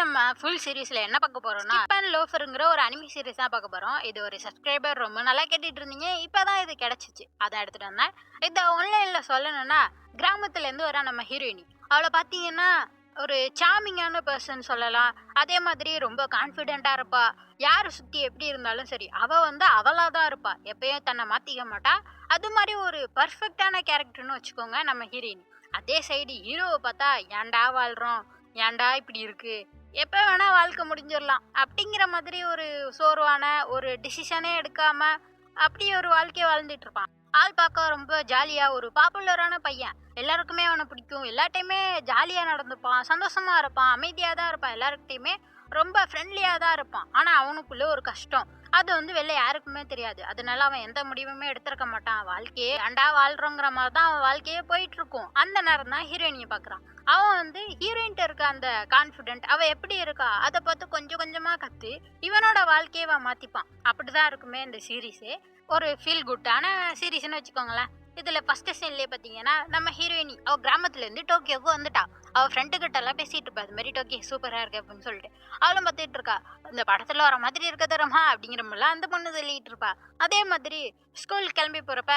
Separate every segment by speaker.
Speaker 1: நம்ம ஃபுல் சீரிஸ்ல என்ன பார்க்க போறோம்னா, ஸ்கிப் அண்ட் லோஃபர்ங்கிற ஒரு அனிமி சீரிஸ் தான் பார்க்க போறோம். இது ஒரு சப்ஸ்கிரைபர் ரொம்ப நல்லா கேட்டுட்டு இருந்தீங்க. இப்பதான் இது கிடைச்சிச்சு. அதான் எடுத்துட்டு வந்தேன். இத ஆன்லைன்ல சொல்லணும்னா, கிராமத்துல இருந்து வரா நம்ம ஹீரோயினி. அவள பார்த்தீங்கன்னா, ஒரு சார்மிங்கான பெர்சன் சொல்லலாம். அதே மாதிரி ரொம்ப கான்ஃபிடென்ட்டா இருப்பா. யாரு சுத்தி எப்படி இருந்தாலும் சரி, அவ வந்து அவளா தான் இருப்பா. எப்பயும் தன்னை மாத்திக்க மாட்டா. அது மாதிரி ஒரு பெர்ஃபெக்ட்டான கேரக்டர்னு வச்சுக்கோங்க நம்ம ஹீரோயினி. அதே சைடு ஹீரோவ பார்த்தா, ஏன்டா வாழ்றோம்? ஏன்டா இப்படி இருக்கு? எப்ப வேணா வாழ்க்கை முடிஞ்சிடலாம் அப்படிங்கிற மாதிரி ஒரு சோர்வான ஒரு டிசிஷனே எடுக்காம அப்படி ஒரு வாழ்க்கைய வாழ்ந்துட்டு இருப்பான். ஆள் பார்க்க ரொம்ப ஜாலியா ஒரு பாப்புலரான பையன். எல்லாருக்குமே அவனை பிடிக்கும். எல்லா டைமே ஜாலியா நடந்துப்பான், சந்தோஷமா இருப்பான், அமைதியா தான் இருப்பான். எல்லாருக்கிட்டையுமே ரொம்ப ஃப்ரெண்ட்லியா தான் இருப்பான். ஆனா அவனுக்குள்ள ஒரு கஷ்டம். அது வந்து வெளில யாருக்குமே தெரியாது. அதனால அவன் எந்த முடிவுமே எடுத்திருக்க மாட்டான். வாழ்க்கையே ஏன்டா வாழ்றோங்கிற மாதிரி தான் அவன் வாழ்க்கையே போயிட்டு இருக்கும். அந்த நேரம் தான் ஹீரோயினியை பார்க்குறான். அவன் வந்து ஹீரோயின்ட்ட இருக்க அந்த கான்ஃபிடென்ட் அவ எப்படி இருக்கா அதை பார்த்து கொஞ்சம் கொஞ்சமா கத்து இவனோட வாழ்க்கையை அவன் மாத்திப்பான். அப்படிதான் இருக்குமே இந்த சீரீஸே. ஒரு ஃபீல் குட்டான சீரீஸ்னு வச்சுக்கோங்களேன். இதுல ஃபர்ஸ்ட் சீன்லயே பாத்தீங்கன்னா நம்ம ஹீரோயினி அவ கிராமத்துல இருந்து டோக்கியோக்கு வந்துட்டா. அவ ஃப்ரெண்டு கிட்ட எல்லாம் பேசிட்டு இருப்பா, இது மாதிரி டோக்கியோ சூப்பரா இருக்கு அப்படின்னு சொல்லிட்டு. அவளும் பார்த்துட்டு இருக்கா, இந்த படத்துல வர மாதிரி இருக்க தரமா அப்படிங்கிற மாதிரிலாம் அந்த பொண்ணு சொல்லிட்டு இருப்பா. அதே மாதிரி ஸ்கூல் கிளம்பி போறப்ப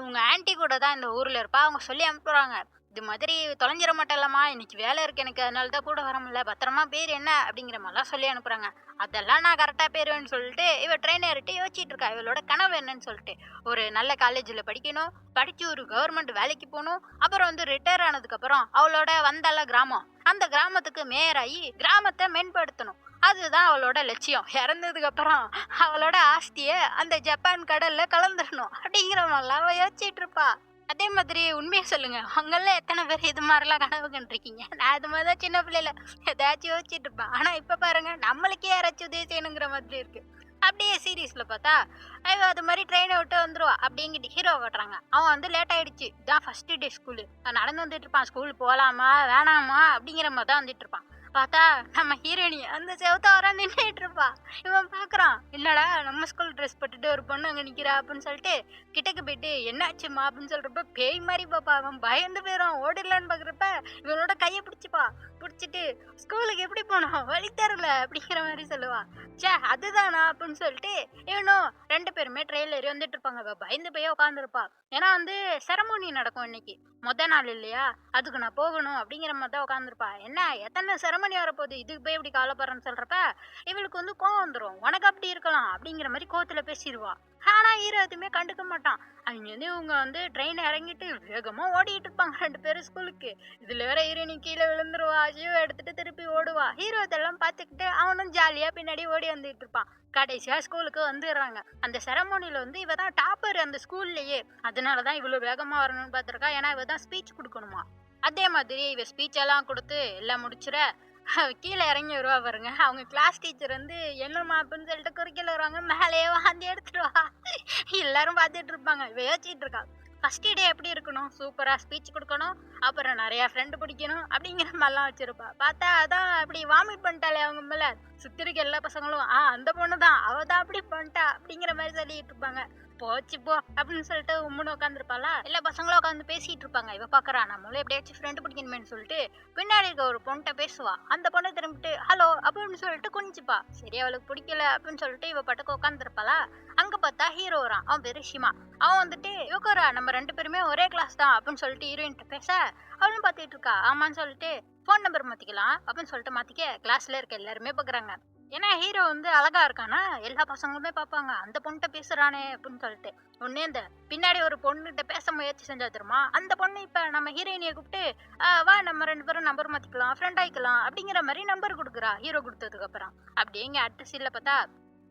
Speaker 1: உங்க ஆன்ட்டி கூட தான் இந்த ஊர்ல இருப்பா. அவங்க சொல்லி அனுப்புறாங்க, இது மாதிரி தொலைஞ்சிட மாட்டேல்லம்மா, இன்னைக்கு வேலை இருக்கு எனக்கு, அதனால தான் கூட வர முடியல, பத்திரமா பேர் என்ன அப்படிங்கிற மாதிரிலாம் சொல்லி அனுப்புறாங்க. அதெல்லாம் நான் கரெக்டா பேருவேன்னு சொல்லிட்டு இவ ட்ரெயின் ஏறிட்டு யோசிச்சுட்டு இருக்கா இவளோட கனவு என்னன்னு சொல்லிட்டு. ஒரு நல்ல காலேஜ்ல படிக்கணும், படிச்சு ஒரு கவர்மெண்ட் வேலைக்கு போகணும், அப்புறம் வந்து ரிட்டையர் ஆனதுக்கு அப்புறம் அவளோட வந்தால கிராமம், அந்த கிராமத்துக்கு மேயர் ஆகி கிராமத்தை மேம்படுத்தணும். அதுதான் அவளோட லட்சியம். இறந்ததுக்கு அப்புறம் அவளோட ஆஸ்திய அந்த ஜப்பான் கடல்ல கலந்துடணும் அப்படிங்கிற மாதிரிலாம் அவ யோசிச்சுட்டு இருப்பா. அதே மாதிரி உண்மையை சொல்லுங்க, உங்கள எத்தனை பேர் இது மாதிரிலாம் கனவு கண்டிருக்கீங்க? நான் இது மாதிரி தான் சின்ன பிள்ளைல ஏதாச்சும் யோசிச்சுட்டு இருப்பேன். ஆனா இப்ப பாருங்க, நம்மளுக்கே யாராச்சும் உதவி செய்யணுங்கிற மாதிரி இருக்கு. அப்படியே சீரீஸ்ல பார்த்தா அவ அது மாதிரி ட்ரெயினை விட்டு வந்துருவா அப்படிங்கிட்டு ஹீரோ காட்டுறாங்க. அவன் வந்து லேட் ஆயிடுச்சு, இதான் ஃபர்ஸ்ட் டே ஸ்கூலு, நடந்து வந்துட்டு இருப்பான். ஸ்கூல் போகலாமா வேணாமா அப்படிங்கிற மாதிரி தான் வந்துட்டு இருப்பான். பார்த்தா நம்ம ஹீரோயினி அந்த செவத்தார நின்றுட்டு இருப்பா. இவன் பாக்குறான், இல்லடா நம்ம ஸ்கூல் ட்ரெஸ் போட்டுட்டு ஒரு பொண்ணு அங்க நிக்கிறா அப்படின்னு சொல்லிட்டு கிட்டக்கு போயிட்டு என்னாச்சுமா அப்படின்னு சொல்றப்ப பேய் மாதிரி பாப்பா. அவன் பயந்து போயிடும். ஓடிடலான்னு பாக்குறப்ப இவனோட கையை பிடிச்சிப்பா. பிடிச்சிட்டு ஸ்கூலுக்கு எப்படி போனோம், வழி தரல அப்படிங்கிற மாதிரி சொல்லுவா. சே அதுதானா அப்படின்னு சொல்லிட்டு இவனும் ரெண்டு பேருமே ட்ரெயின்ல ஏறி வந்துட்டு இருப்பாங்க. அவ பயந்து போய் உட்காந்துருப்பா. ஏன்னா வந்து செரமோனி நடக்கும் இன்னைக்கு, நாள் இல்லையா, அதுக்கு நான் போகணும் அப்படிங்கிற மாதிரி தான் உட்காந்துருப்பா. என்ன எத்தனை செரமனி வரப்போகுது, இதுக்கு போய் இப்படி கவலைப்படுறேன்னு சொல்றப்ப இவளுக்கு வந்து கோவம் வந்துடும். உனக்கு அப்படி இருக்கலாம் அப்படிங்கிற மாதிரி கோவத்துல பேசிடுவா. ஆனா ஹீரோ எதுவுமே கண்டுக்க மாட்டான். அவங்க வந்து இவங்க வந்து ட்ரெயின் இறங்கிட்டு வேகமா ஓடிட்டு இருப்பாங்க ரெண்டு பேரும் ஸ்கூலுக்கு. இதுல வேற ஹீரோயினி கீழே விழுந்துருவா. ஷீவை எடுத்துட்டு திருப்பி ஓடுவா. ஹீரோ இதெல்லாம் பார்த்துக்கிட்டு அவனும் ஜாலியா பின்னாடி ஓடி வந்துட்டு இருப்பான். கடைசியா ஸ்கூலுக்கு வந்துடுறாங்க. அந்த செரமோனில வந்து இவ தான் டாப்பர் அந்த ஸ்கூல்லயே. அதனாலதான் இவ்வளவு வேகமா வரணும்னு பார்த்திருக்கா. ஏன்னா இவ தான் ஸ்பீச் கொடுக்கணுமா. அதே மாதிரி இவ ஸ்பீச் எல்லாம் கொடுத்து எல்லாம் முடிச்சுற கீழே இறங்கி வருவா பாருங்க. அவங்க கிளாஸ் டீச்சர் வந்து என்னம்மா அப்படின்னு சொல்லிட்டு குறுக்கில் வருவாங்க. மேலேயே வாந்தி எடுத்துட்டு வா. எல்லாரும் பார்த்துட்டு இருப்பாங்க. இவ யோசிச்சுட்டு இருக்கா, ஃபர்ஸ்ட் டே எப்படி இருக்கணும், சூப்பரா ஸ்பீச் கொடுக்கணும், அப்புறம் நிறைய ஃப்ரெண்டு பிடிக்கணும் அப்படிங்கிற மாதிரிலாம் வச்சிருப்பா. பார்த்தா அதான் அப்படி வாமிட் பண்ணிட்டாலே அவங்க மேல. சுத்தி இருக்க எல்லா பசங்களும் அந்த பொண்ணு தான், அவ தான் அப்படி பண்ணிட்டா அப்படிங்கிற மாதிரி சொல்லிட்டு இருப்பாங்க. போச்சு போ அப்படின்னு சொல்லிட்டு உம்முன்னு உட்காந்துருப்பாளா. எல்லா பசங்களும் உட்காந்து பேசிட்டு இருப்பாங்க. இவ பாக்குறா, நம்மளும் எப்படியாச்சும் ஃப்ரெண்டு பிடிக்கணுமேனு சொல்லிட்டு பின்னாடி இருக்க ஒரு பொண்ணை பேசுவா. அந்த பொண்ணை திரும்பிட்டு ஹலோ அப்படின்னு சொல்லிட்டு குனிஞ்சுப்பா. சரி அவளுக்கு பிடிக்கல அப்படின்னு சொல்லிட்டு இவ பட்டுக்கு உட்காந்துருப்பாளா. அங்க பார்த்தா ஹீரோ வரான். அவன் பேரு ஷிமா. அவன் வந்துட்டு யோகரா நம்ம ரெண்டு பேருமே ஒரே கிளாஸ் தான் அப்படின்னு சொல்லிட்டு ஹீரோயின்ட்ட பேச அவளும் பார்த்துட்டு இருக்கா. ஆமான்னு சொல்லிட்டு ஃபோன் நம்பர் மாத்திக்கலாம் அப்படின்னு சொல்லிட்டு மாத்திக்க கிளாஸ்ல இருக்க எல்லாருமே பாக்குறாங்க. ஏன்னா ஹீரோ வந்து அழகா இருக்கானா, எல்லா பசங்களுமே பார்ப்பாங்க, அந்த பொண்ணுகிட்ட பேசுறானே அப்படின்னு சொல்லிட்டு. உடனே இந்த பின்னாடி ஒரு பொண்ணுகிட்ட பேச முயற்சி செஞ்சா தெரியுமா, அந்த பொண்ணு இப்ப நம்ம ஹீரோயினியை கூப்பிட்டு வா நம்ம ரெண்டு பேரும் நம்பர் மாத்திக்கலாம், ஃப்ரெண்ட் ஆயிக்கலாம் அப்படிங்கிற மாதிரி நம்பர் கொடுக்குறா. ஹீரோ கொடுத்ததுக்கு அப்புறம் அப்படியே இங்க அடுத்த சீன்ல பார்த்தா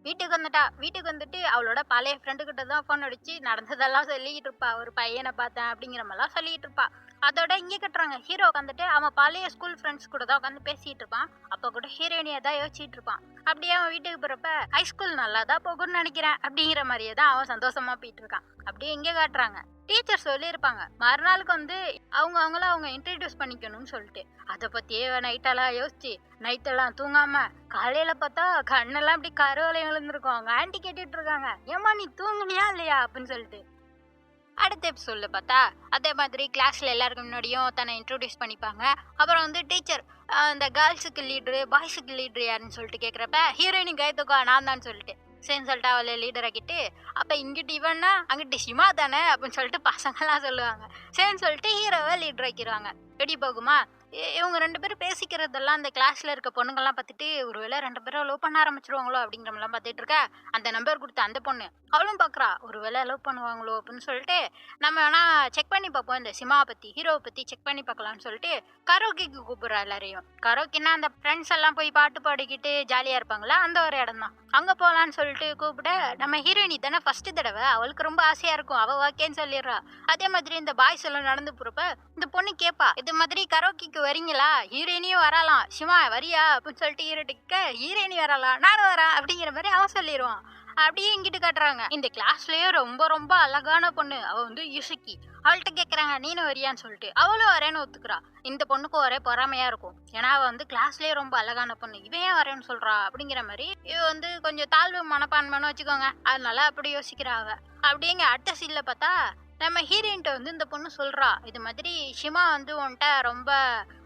Speaker 1: வீட்டுக்கு வந்துட்டா. வீட்டுக்கு வந்துட்டு அவளோட பழைய ஃப்ரெண்டு கிட்ட தான் ஃபோன் அடிச்சு நடந்ததெல்லாம் சொல்லிக்கிட்டு இருப்பா. ஒரு பையனை பார்த்தேன் அப்படிங்கிற மாதிரிலாம் சொல்லிட்டு இருப்பா. அதோட இங்கே கட்டுறாங்க, ஹீரோ உட்காந்துட்டு அவன் பழைய ஸ்கூல் ஃப்ரெண்ட்ஸ் கூட தான் உட்காந்து பேசிட்டு இருப்பான். அப்போ கூட ஹீரோயினியை தான் யோசிச்சுட்டு இருப்பான். அப்படியே அவன் வீட்டுக்கு போறப்ப ஹைஸ்கூல் நல்லா தான் போகும்னு நினைக்கிறேன் அப்படிங்கிற மாதிரியே தான் அவன் சந்தோஷமா போயிட்டு இருக்கான். அப்படியே இங்கே காட்டுறாங்க, டீச்சர் சொல்லியிருப்பாங்க மறுநாளுக்கு வந்து அவங்க இன்ட்ரடியூஸ் பண்ணிக்கணும்னு சொல்லிட்டு. அதை பத்தியே நைட்டெல்லாம் யோசிச்சு நைட்டெல்லாம் தூங்காம காலையில பார்த்தா கண்ணெல்லாம் இப்படி கருவலை விழுந்திருக்கும். அவங்க ஆன்ட்டி கேட்டுட்டு இருக்காங்க, ஏமா நீ தூங்குனியா இல்லையா அப்படின்னு சொல்லிட்டு. அடுத்த எபிசோட்ல பார்த்தா அதே மாதிரி கிளாஸ்ல எல்லாருக்கும் முன்னாடியும் தன்னை இன்ட்ரோடியூஸ் பண்ணிப்பாங்க. அப்புறம் வந்து டீச்சர் இந்த கேர்ள்ஸுக்கு லீடரு பாய்ஸுக்கு லீடர் யாருன்னு சொல்லிட்டு கேட்குறப்ப ஹீரோயினி கைத்துக்கா நான் தான் சொல்லிட்டு சரின்னு சொல்லிட்டு அவளை லீடர் ஆக்கிட்டு அப்போ இங்கிட்டு இவன்னா அங்கிட்டு சிமா தானே அப்படின்னு சொல்லிட்டு பசங்கள்லாம் சொல்லுவாங்க. சரின்னு சொல்லிட்டு ஹீரோவை லீடர் ஆக்கிடுவாங்க. எப்படி போகுமா இவங்க 2 பேரும் பேசிக்கிறதெல்லாம் அந்த கிளாஸ்ல இருக்க பொண்ணுங்கள்லாம் பார்த்துட்டு ஒருவேளை 2 பேரும் லவ் பண்ண ஆரம்பிச்சிருவாங்களோ அப்படிங்கிற மாதிரிலாம் பார்த்துட்டு இருக்க. அந்த நம்பர் கொடுத்த அந்த பொண்ணு அவளும் பார்க்குறா ஒருவேளை லவ் பண்ணுவாங்களோ அப்படின்னு சொல்லிட்டு நம்ம வேணா செக் பண்ணி பார்ப்போம் இந்த சிமாவை பற்றி ஹீரோவை பற்றி செக் பண்ணி பார்க்கலாம்னு சொல்லிட்டு கரோக்கிக்கு கூப்பிட்றா எல்லாரையும். கரோக்கின்னா அந்த ஃப்ரெண்ட்ஸ் எல்லாம் போய் பாட்டு பாடிக்கிட்டு ஜாலியாக இருப்பாங்களா அந்த ஒரு இடம் தான். அங்கே போகலான்னு சொல்லிட்டு கூப்பிட நம்ம ஹீரோயினி தானே ஃபர்ஸ்ட் தடவை அவளுக்கு ரொம்ப ஆசையாக இருக்கும் அவள் ஓகேன்னு சொல்லிடுறா. அதே மாதிரி இந்த பாய்ஸ் எல்லாம் நடந்து போகிறப்ப இந்த பொண்ணு கேட்பா இது மாதிரி கரோக்கிக்கு வரீங்களா ஹீரோயினியும் வரலாம் சிமா வரியா அப்படின்னு சொல்லிட்டு ஹீரோட்டிக்க ஹீரோயினி வரலாம் நானும் வரேன் அப்படிங்கிற மாதிரி அவன் சொல்லிடுவான். அப்படியே இங்கிட்டு காட்டுறாங்க இந்த கிளாஸ்லயே ரொம்ப ரொம்ப அழகான பொண்ணு அவ வந்து யுசுக்கி. அவள்கிட்ட கேட்குறாங்க நீனும் வரியான்னு சொல்லிட்டு அவளும் வரேன்னு ஒத்துக்கிறா. இந்த பொண்ணுக்கும் ஒரே பொறாமையா இருக்கும் ஏன்னா அவ வந்து கிளாஸ்லயே ரொம்ப அழகான பொண்ணு இவன் ஏன் வரேன்னு சொல்றா அப்படிங்கிற மாதிரி இவ வந்து கொஞ்சம் தாழ்வு மனப்பான்மைன்னு வச்சுக்கோங்க அதனால அப்படி யோசிக்கிறா அவ. அப்படிங்க அடுத்த சீன்ல பார்த்தா நம்ம ஹீரோயின்ட்ட வந்து இந்த பொண்ணு சொல்றா இது மாதிரி ஷிமா வந்து உன்கிட்ட ரொம்ப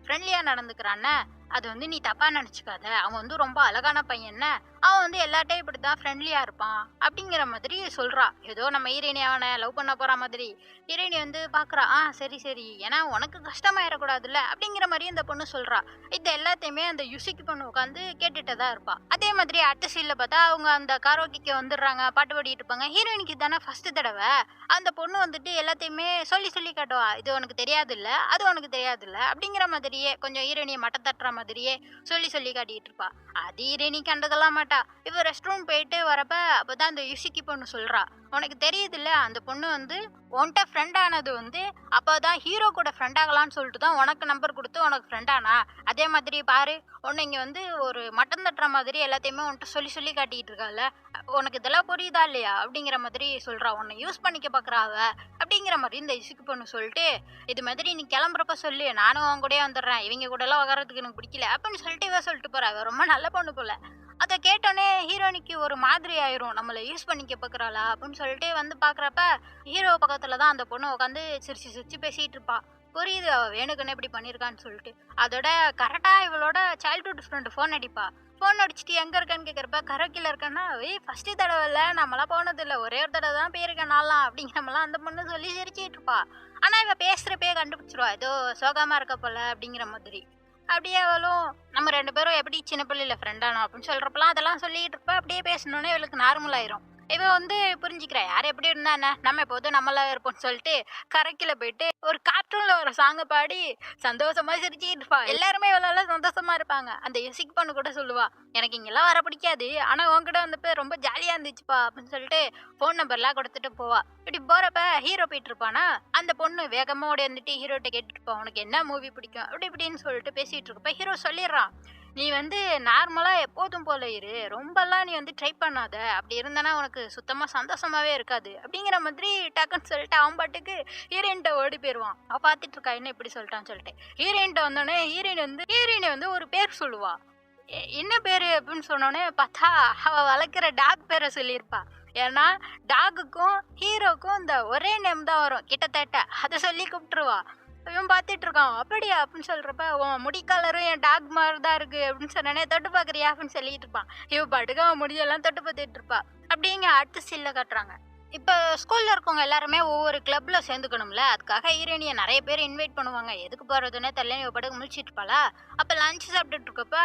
Speaker 1: ஃப்ரெண்ட்லியா நடந்துக்கிறான்னு அது வந்து நீ தப்பா நினைச்சுக்காத அவன் வந்து ரொம்ப அழகான பையன் அவன் வந்து எல்லாட்டையும் இப்படிதான் ஃப்ரெண்ட்லியா இருப்பான் அப்படிங்கிற மாதிரி சொல்றா. ஏதோ நம்ம ஹீரோயினி அவனை லவ் பண்ண போற மாதிரி ஹீரோயினி வந்து பாக்குறா சரி சரி ஏன்னா உனக்கு கஷ்டமாயிடக்கூடாதுல்ல அப்படிங்கிற மாதிரி இந்த பொண்ணு சொல்றா. இது எல்லாத்தையுமே அந்த யுசிக்கு பொண்ணு உட்காந்து கேட்டுட்டுதான் இருப்பா. அதே மாதிரி அடுத்த சீன்ல பார்த்தா அவங்க அந்த காரோக்கிக்கு வந்துடுறாங்க பாட்டு பாடிட்டு இருப்பாங்க. ஹீரோயினிக்கு தானே ஃபர்ஸ்ட் தடவை அந்த பொண்ணு வந்துட்டு எல்லாத்தையுமே சொல்லி சொல்லி காட்டுவா இது உனக்கு தெரியாது இல்ல அது உனக்கு தெரியாது இல்ல அப்படிங்கிற மாதிரியே கொஞ்சம் ஹீரோயினியை மட்டம் தட்டுற மாதிரியே சொல்லி சொல்லி காட்டிட்டு இருப்பா. அது ஹீரோயினி கண்டதெல்லாம் மாட்டா. இவ ரெஸ்ட் ரூம் போயிட்டு வரப்ப அப்பதான் அந்த யுசிக்கு பொண்ணு சொல்றா உனக்கு தெரியுது இல்ல அந்த பொண்ணு வந்து உன்கிட்ட ஃப்ரெண்ட் ஆனது வந்து அப்போதான் ஹீரோ கூட ஃப்ரெண்ட் ஆகலான்னு சொல்லிட்டு தான் உனக்கு நம்பர் கொடுத்து உனக்கு ஃப்ரெண்ட் ஆனா அதே மாதிரி பாரு உன்னை இங்க வந்து ஒரு மட்டம் தட்டுற மாதிரி எல்லாத்தையுமே உன்கிட்ட சொல்லி சொல்லி காட்டிட்டு இருக்கால உனக்கு இதெல்லாம் புரியுதா இல்லையா அப்படிங்கிற மாதிரி சொல்றா. உன்னை யூஸ் பண்ணிக்க பாக்குறா அவ அப்படிங்கிற மாதிரி இந்த யுசிக்கு பொண்ணு சொல்லிட்டு இது மாதிரி நீ கிளம்புறப்ப சொல்லு நானும் அவங்க கூட வந்துடுறேன் இவங்க கூட எல்லாம் வகறதுக்கு எனக்கு பிடிக்கல அப்படின்னு சொல்லிட்டு இவ சொல்லிட்டு போறா. அவ ரொம்ப நல்ல பொண்ணு போல. அதை கேட்டோன்னே ஹீரோனிக்கு ஒரு மாதிரி ஆயிரும் நம்மளை யூஸ் பண்ணிக்க பாக்குறாளா அப்படின்னு சொல்லிட்டு வந்து பாக்குறப்ப ஹீரோ பக்கத்துல தான் அந்த பொண்ணு உட்காந்து சிரிச்சு சிரிச்சு பேசிட்டு இருப்பா. புரியுது அவ வேணுக்குன்னு இப்படி பண்ணிருக்கான்னு சொல்லிட்டு. அதோட கரெக்டா இவளோட சைல்ட்ஹுட் ஃப்ரெண்டு ஃபோன் அடிப்பா. ஃபோன் அடிச்சுட்டு எங்க இருக்கான்னு கேட்கறப்ப கரோக்கில இருக்கேன்னா ஃபர்ஸ்ட் தடவை இல்லை நம்மளாம் போனது இல்லை ஒரே ஒரு தடவை தான் போயிருக்கேன் நான்லாம் அப்படிங்கிறமெல்லாம் அந்த பொண்ணு சொல்லி சிரிச்சிட்டு இருப்பா. ஆனா இவ பேசுறப்பே கண்டுபிடிச்சிருவா ஏதோ சோகமா இருக்க போல அப்படிங்கிற மாதிரி. அப்படியே அவளும் நம்ம 2 பேரும் எப்படி சின்ன பிள்ளையில ஃப்ரெண்டானோம் அப்படின்னு சொல்றப்பலாம் அதெல்லாம் சொல்லிட்டு இருப்ப. அப்படியே பேசணுன்னே இவளுக்கு நார்மல் ஆயிரும். இவ வந்து புரிஞ்சுக்கிறா யார் எப்படி இருந்தானே நம்ம எப்போதும் நம்மளா இருப்போம்னு சொல்லிட்டு கரைக்கில போயிட்டு ஒரு கார்ட்டூன்ல ஒரு சாங்கை பாடி சந்தோஷமா சிரிச்சுட்டு இருப்பா. எல்லாருமே இவ்வளவு சந்தோஷமா இருப்பாங்க. அந்த யுசிக் பொண்ணு கூட சொல்லுவா எனக்கு இங்கெல்லாம் வர பிடிக்காது ஆனா உன்கிட்ட வந்தப்ப ரொம்ப ஜாலியா இருந்துச்சுப்பா அப்படின்னு சொல்லிட்டு ஃபோன் நம்பர்லாம் கொடுத்துட்டு போவா. இப்படி போறப்ப ஹீரோ போயிட்டு இருப்பானா அந்த பொண்ணு வேகமா ஓடி வந்துட்டு ஹீரோட்ட கேட்டுட்டு இருப்பா உனக்கு என்ன மூவி பிடிக்கும் அப்படி இப்படின்னு சொல்லிட்டு பேசிட்டு இருப்ப. ஹீரோ சொல்லிடுறான் நீ வந்து நார்மலா எப்போதும் போல இரு ரொம்பலாம் நீ வந்து ட்ரை பண்ணாத அப்படி இருந்தானா உனக்கு சுத்தமா சந்தோஷமாவே இருக்காது அப்படிங்கிற மாதிரி டக்குன்னு சொல்லிட்டு அவன் பாட்டுக்கு ஹீரோயின்ட்ட ஓடி போயிடுவான். அவ பாத்துட்டு இருக்கா என்ன இப்படி சொல்லிட்டான்னு சொல்லிட்டு ஹீரோயின்ட்ட வந்தோடனே ஹீரோயினை வந்து ஒரு பேர் சொல்லுவா. என்ன பேரு அப்படின்னு சொன்னோடனே பார்த்தா அவ வளர்க்குற டாக் பேரை சொல்லியிருப்பா. ஏன்னா டாகுக்கும் ஹீரோக்கும் இந்த ஒரே நேம் தான் வரும் கிட்டத்தட்ட அதை சொல்லி கூப்பிட்டுருவா. இவன் பார்த்துட்டு இருக்கான் அப்படியா அப்படின்னு சொல்றப்ப உன் முடி கலரும் என் டாக் மாதிரி தான் இருக்கு அப்படின்னு சொன்னே தொட்டு பாக்குறியா அப்படின்னு சொல்லிட்டு இருப்பான். இவன் பாட்டுக்கு அவன் முடியெல்லாம் தொட்டு பார்த்துட்டு இருப்பா. அப்படிங்க அடுத்த சீல்ல காட்டுறாங்க. இப்போ ஸ்கூல்ல இருக்கவங்க எல்லாருமே ஒவ்வொரு கிளப்ல சேர்ந்துக்கணும்ல அதுக்காக ஹீரோயினியை நிறைய பேர் இன்வைட் பண்ணுவாங்க. எதுக்கு போறதுன்னே தெரியல இவ பாட்டுக்கு முடிச்சிட்டு இருப்பாளா. அப்ப லஞ்ச் சாப்பிட்டுட்டு இருக்கப்ப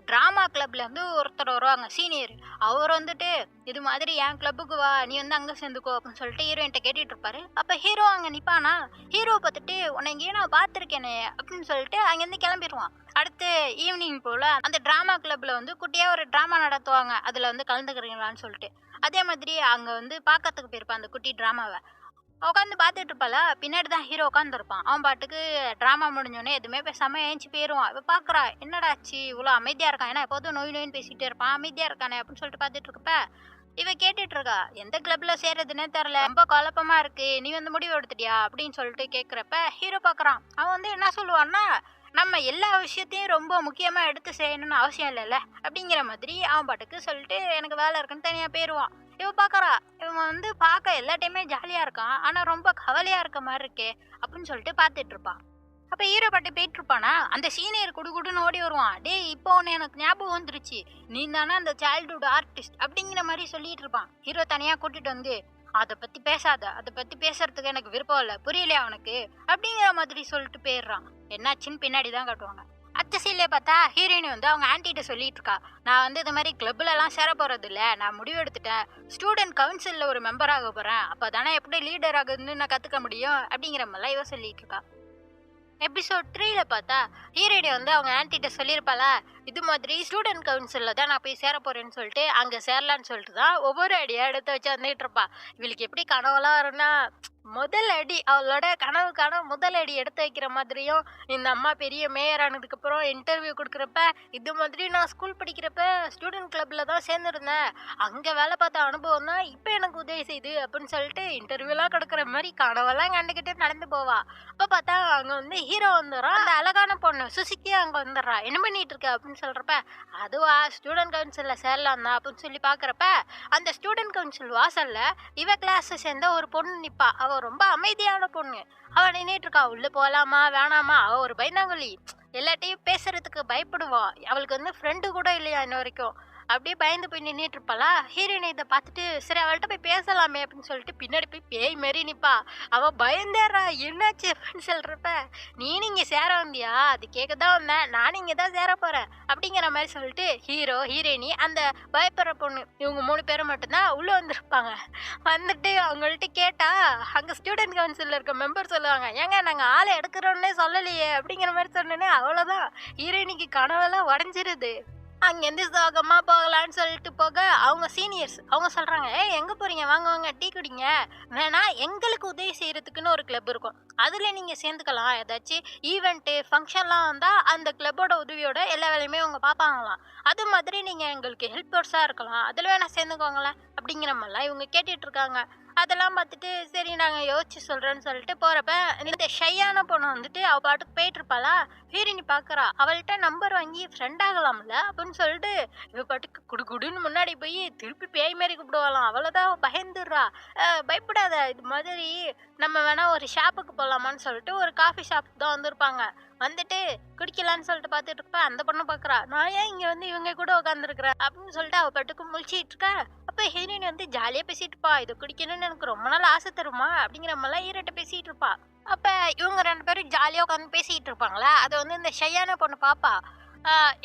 Speaker 1: டிராமா கிளப்ல இருந்து ஒருத்தர் வருவாங்க சீனியர். அவர் வந்துட்டு இது மாதிரி என் கிளப்புக்கு வா நீ வந்து அங்க சேர்ந்துக்கோ அப்படின்னு சொல்லிட்டு ஹீரோயின்ட்ட கேட்டுட்டு இருப்பாரு. அப்ப ஹீரோ அங்க நிப்பானா ஹீரோ பார்த்துட்டு உன்னை எங்கேயும் நான் பார்த்துருக்கேனே அப்படின்னு சொல்லிட்டு அங்கேருந்து கிளம்பிடுவான். அடுத்து ஈவினிங் போல அந்த டிராமா கிளப்ல வந்து குட்டியா ஒரு டிராமா நடத்துவாங்க அதுல வந்து கலந்துக்கிறீங்களான்னு சொல்லிட்டு. அதே மாதிரி அங்க வந்து பாக்கிறதுக்கு போயிருப்பான் அந்த குட்டி டிராமாவை. உட்காந்து பார்த்துட்டு இருப்பாளா பின்னாடி தான் ஹீரோ உட்காந்துருப்பான். அவன் பாட்டுக்கு டிராமா முடிஞ்சோடனே எதுவுமே பேசாம ஏஞ்சி போயிடுவான். இவ பாக்குறா என்னடாச்சு இவ்வளோ அமைதியா இருக்கான் ஏன்னா எப்போதும் நோய் நோயின்னு பேசிட்டே இருப்பான் அமைதியா இருக்கானே அப்படின்னு சொல்லிட்டு பார்த்துட்டு இருக்கப்ப இவ கேட்டுட்டு இருக்கா எந்த கிளப்ல சேர்றதுன்னே தெரியல ரொம்ப குழப்பமா இருக்கு நீ வந்து முடிவு எடுத்துட்டியா அப்படின்னு சொல்லிட்டு கேட்குறப்ப ஹீரோ பாக்குறான். அவன் வந்து என்ன சொல்லுவான்னா நம்ம எல்லா விஷயத்தையும் ரொம்ப முக்கியமா எடுத்து செய்யணும்னு அவசியம் இல்லைல்ல அப்படிங்கிற மாதிரி அவன் பாட்டுக்கு சொல்லிட்டு எனக்கு வேலை இருக்குன்னு தனியா போயிடுவான். இவ பாக்குறா, இவன் வந்து பார்க்க எல்லா டைமே ஜாலியா இருக்கான், ஆனா ரொம்ப கவலையா இருக்க மாதிரி இருக்கே அப்படின்னு சொல்லிட்டு பார்த்துட்டு இருப்பான். அப்ப ஹீரோ பாட்டு போயிட்டு இருப்பானா, அந்த சீனியர் குடுகுடுன்னு ஓடி வருவான். டேய் இப்போ ஒன்னு எனக்கு ஞாபகம் வந்துருச்சு, நீ தானே அந்த சைல்ட்ஹுட் ஆர்டிஸ்ட் அப்படிங்கிற மாதிரி சொல்லிட்டு இருப்பான். ஹீரோ தனியா கூட்டிட்டு வந்து, அதை பத்தி பேசாத, அதை பத்தி பேசுறதுக்கு எனக்கு விருப்பம் இல்லை, புரியலையா அவனுக்கு அப்படிங்கிற மாதிரி சொல்லிட்டு போயிடுறான். என்னாச்சுன்னு பின்னாடி தான் காட்டுவாங்க. அடுத்த சீன்லயே பார்த்தா ஹீரோயின் வந்து அவங்க ஆன்ட்டிட்ட சொல்லிட்டு இருக்கா, நான் வந்து இது மாதிரி கிளப்ல எல்லாம் சேர போறது இல்ல, நான் முடிவு எடுத்துட்டேன், ஸ்டூடெண்ட் கவுன்சில்ல ஒரு மெம்பர் ஆக போறேன், அப்பதானே எப்படி லீடர் ஆகுதுன்னு நான் கத்துக்க முடியும் அப்படிங்கிற மாதிரிலாம் இவ சொல்லிட்டு இருக்கா. எபிசோட் 3ல பார்த்தா ஹீரோயினி வந்து அவங்க ஆன்ட்டிட்ட சொல்லியிருப்பாளா, இது மாதிரி ஸ்டூடெண்ட் கவுன்சிலில் தான் நான் போய் சேர போறேன்னு சொல்லிட்டு அங்கே சேரலான்னு சொல்லிட்டு தான் ஒவ்வொரு அடியாக எடுத்து வச்சு வந்துட்டு இருப்பா. இவளுக்கு எப்படி கனவெல்லாம் வரும்னா, முதல் அடி அவளோட கனவுக்கான முதல் அடி எடுத்து வைக்கிற மாதிரியும், இந்த அம்மா பெரிய மேயர் ஆனதுக்கப்புறம் இன்டர்வியூ கொடுக்குறப்ப இது மாதிரி நான் ஸ்கூல் படிக்கிறப்ப ஸ்டூடெண்ட் கிளப்ல தான் சேர்ந்துருந்தேன், அங்கே வேலை பார்த்த அனுபவம் தான் இப்போ எனக்கு உதவி செய்யுது அப்படின்னு சொல்லிட்டு இன்டர்வியூலாம் கொடுக்குற மாதிரி கனவெல்லாம் கண்டுக்கிட்டு நடந்து போவா. அப்போ பார்த்தா அங்கே வந்து ஹீரோ வந்துடுறான். அந்த அழகான பொண்ணு சுசுக்கி அங்கே வந்துடுறா. என்ன பண்ணிட்டு இருக்க அப்படின்னு சொல்றப்ப, அதுவா ஸ்டூடெண்ட் கவுன்சில்ல சேரலாம் தான் அப்படின்னு சொல்லி பார்க்குறப்ப, அந்த ஸ்டூடெண்ட் கவுன்சில் வாசல்ல இவ கிளாஸை சேர்ந்த ஒரு பொண்ணு நிப்பா. அவ ரொம்ப அமைதியான பொண்ணு. அவ நின்றுட்டு இருக்கா, உள்ள போலாமா வேணாமா, அவ ஒரு பயந்தாங்கொல்லி, எல்லாட்டையும் பேசுறதுக்கு பயப்படுவா. அவளுக்கு வந்து ஃப்ரெண்டு கூட இல்லையா இன்ன வரைக்கும். அப்படியே பயந்து போய் நின்றுட்டு இருப்பாளா. ஹீரோயினை இதை பார்த்துட்டு சரி அவள்கிட்ட போய் பேசலாமே அப்படின்னு சொல்லிட்டு பின்னாடி போய் பேய் மாரி நிப்பா. அவ பயந்தேறா, என்னாச்சு அப்படின்னு சொல்றப்ப, நீங்க சேர வந்தியா, அது கேட்க தான் வந்தேன், நானும் இங்கே தான் சேர போறேன் அப்படிங்கிற மாதிரி சொல்லிட்டு ஹீரோ ஹீரோயினி அந்த பயப்படுற பொண்ணு இவங்க 3 பேரும் மட்டும்தான் உள்ள வந்திருப்பாங்க. வந்துட்டு அவங்கள்ட்ட கேட்டா அங்க ஸ்டூடெண்ட் கவுன்சில்ல இருக்க மெம்பர் சொல்லுவாங்க, ஏங்க நாங்க ஆளை எடுக்கிறோன்னே சொல்லலையே அப்படிங்கிற மாதிரி சொன்னேனே. அவ்வளவுதான், ஹீரோயினிக்கு கனவெல்லாம் உடஞ்சிருது. அங்கேருந்து சோகமா போகலான்னு சொல்லிட்டு போக அவங்க சீனியர்ஸ் அவங்க சொல்றாங்க, எங்க போறீங்க, வாங்க வாங்க டீ குடிங்க, வேணா எங்களுக்கு உதவி செய்யறதுக்குன்னு ஒரு கிளப் இருக்கும், அதுல நீங்க சேர்ந்துக்கலாம், ஏதாச்சும் ஈவெண்ட்டு ஃபங்க்ஷன்லாம் வந்தா அந்த கிளப்போட உதவியோட எல்லா வேலையுமே அவங்க பார்ப்பாங்களாம், அது மாதிரி நீங்க எங்களுக்கு ஹெல்ப்பர்ஸா இருக்கலாம், அதுல வேணா சேர்ந்துக்கோங்களேன் அப்படிங்கிற மாதிரிலாம் இவங்க கேட்டுட்டு இருக்காங்க. அதெல்லாம் பார்த்துட்டு சரி நாங்கள் யோசிச்சு சொல்கிறேன்னு சொல்லிட்டு போகிறப்ப இந்த ஷையான பொண்ணு வந்துட்டு அவள் பாட்டுக்கு போயிட்டு இருப்பாளா. ஹீரோயினி பார்க்குறா, அவள்கிட்ட நம்பர் வாங்கி ஃப்ரெண்ட் ஆகலாம்ல அப்படின்னு சொல்லிட்டு இவ பாட்டுக்கு குடுன்னு முன்னாடி போய் திருப்பி பேய் மாரி கூப்பிடுவாளாம். அவ்வளோதான் பயந்துடுறா. பயப்படாத, இது மாதிரி நம்ம வேணா ஒரு ஷாப்புக்கு போகலாமான்னு சொல்லிட்டு ஒரு காஃபி ஷாப்புக்கு தான் வந்திருப்பாங்க. வந்துட்டு குடிக்கலான்னு சொல்லிட்டு பார்த்துட்டு இருப்ப அந்த பொண்ணு பார்க்குறா, நான் ஏன் இங்கே வந்து இவங்க கூட உட்காந்துருக்குறேன் அப்படின்னு சொல்லிட்டு அவள் பாட்டுக்கு முழிச்சிட்டு இருக்கா. அப்போ ஹீரோயின் வந்து ஜாலியாக பேசிட்டு இருப்பா, இது குடிக்கணும்னு எனக்கு ரொம்ப நாள் ஆசை தருமா அப்படிங்கிற மாதிரிலாம் ஹீரோட்ட பேசிட்டு இருப்பா. அப்போ இவங்க 2 பேரும் ஜாலியாக உட்காந்து பேசிட்டு இருப்பாங்களா. அதை வந்து இந்த ஷையான பொண்ணு பாப்பா.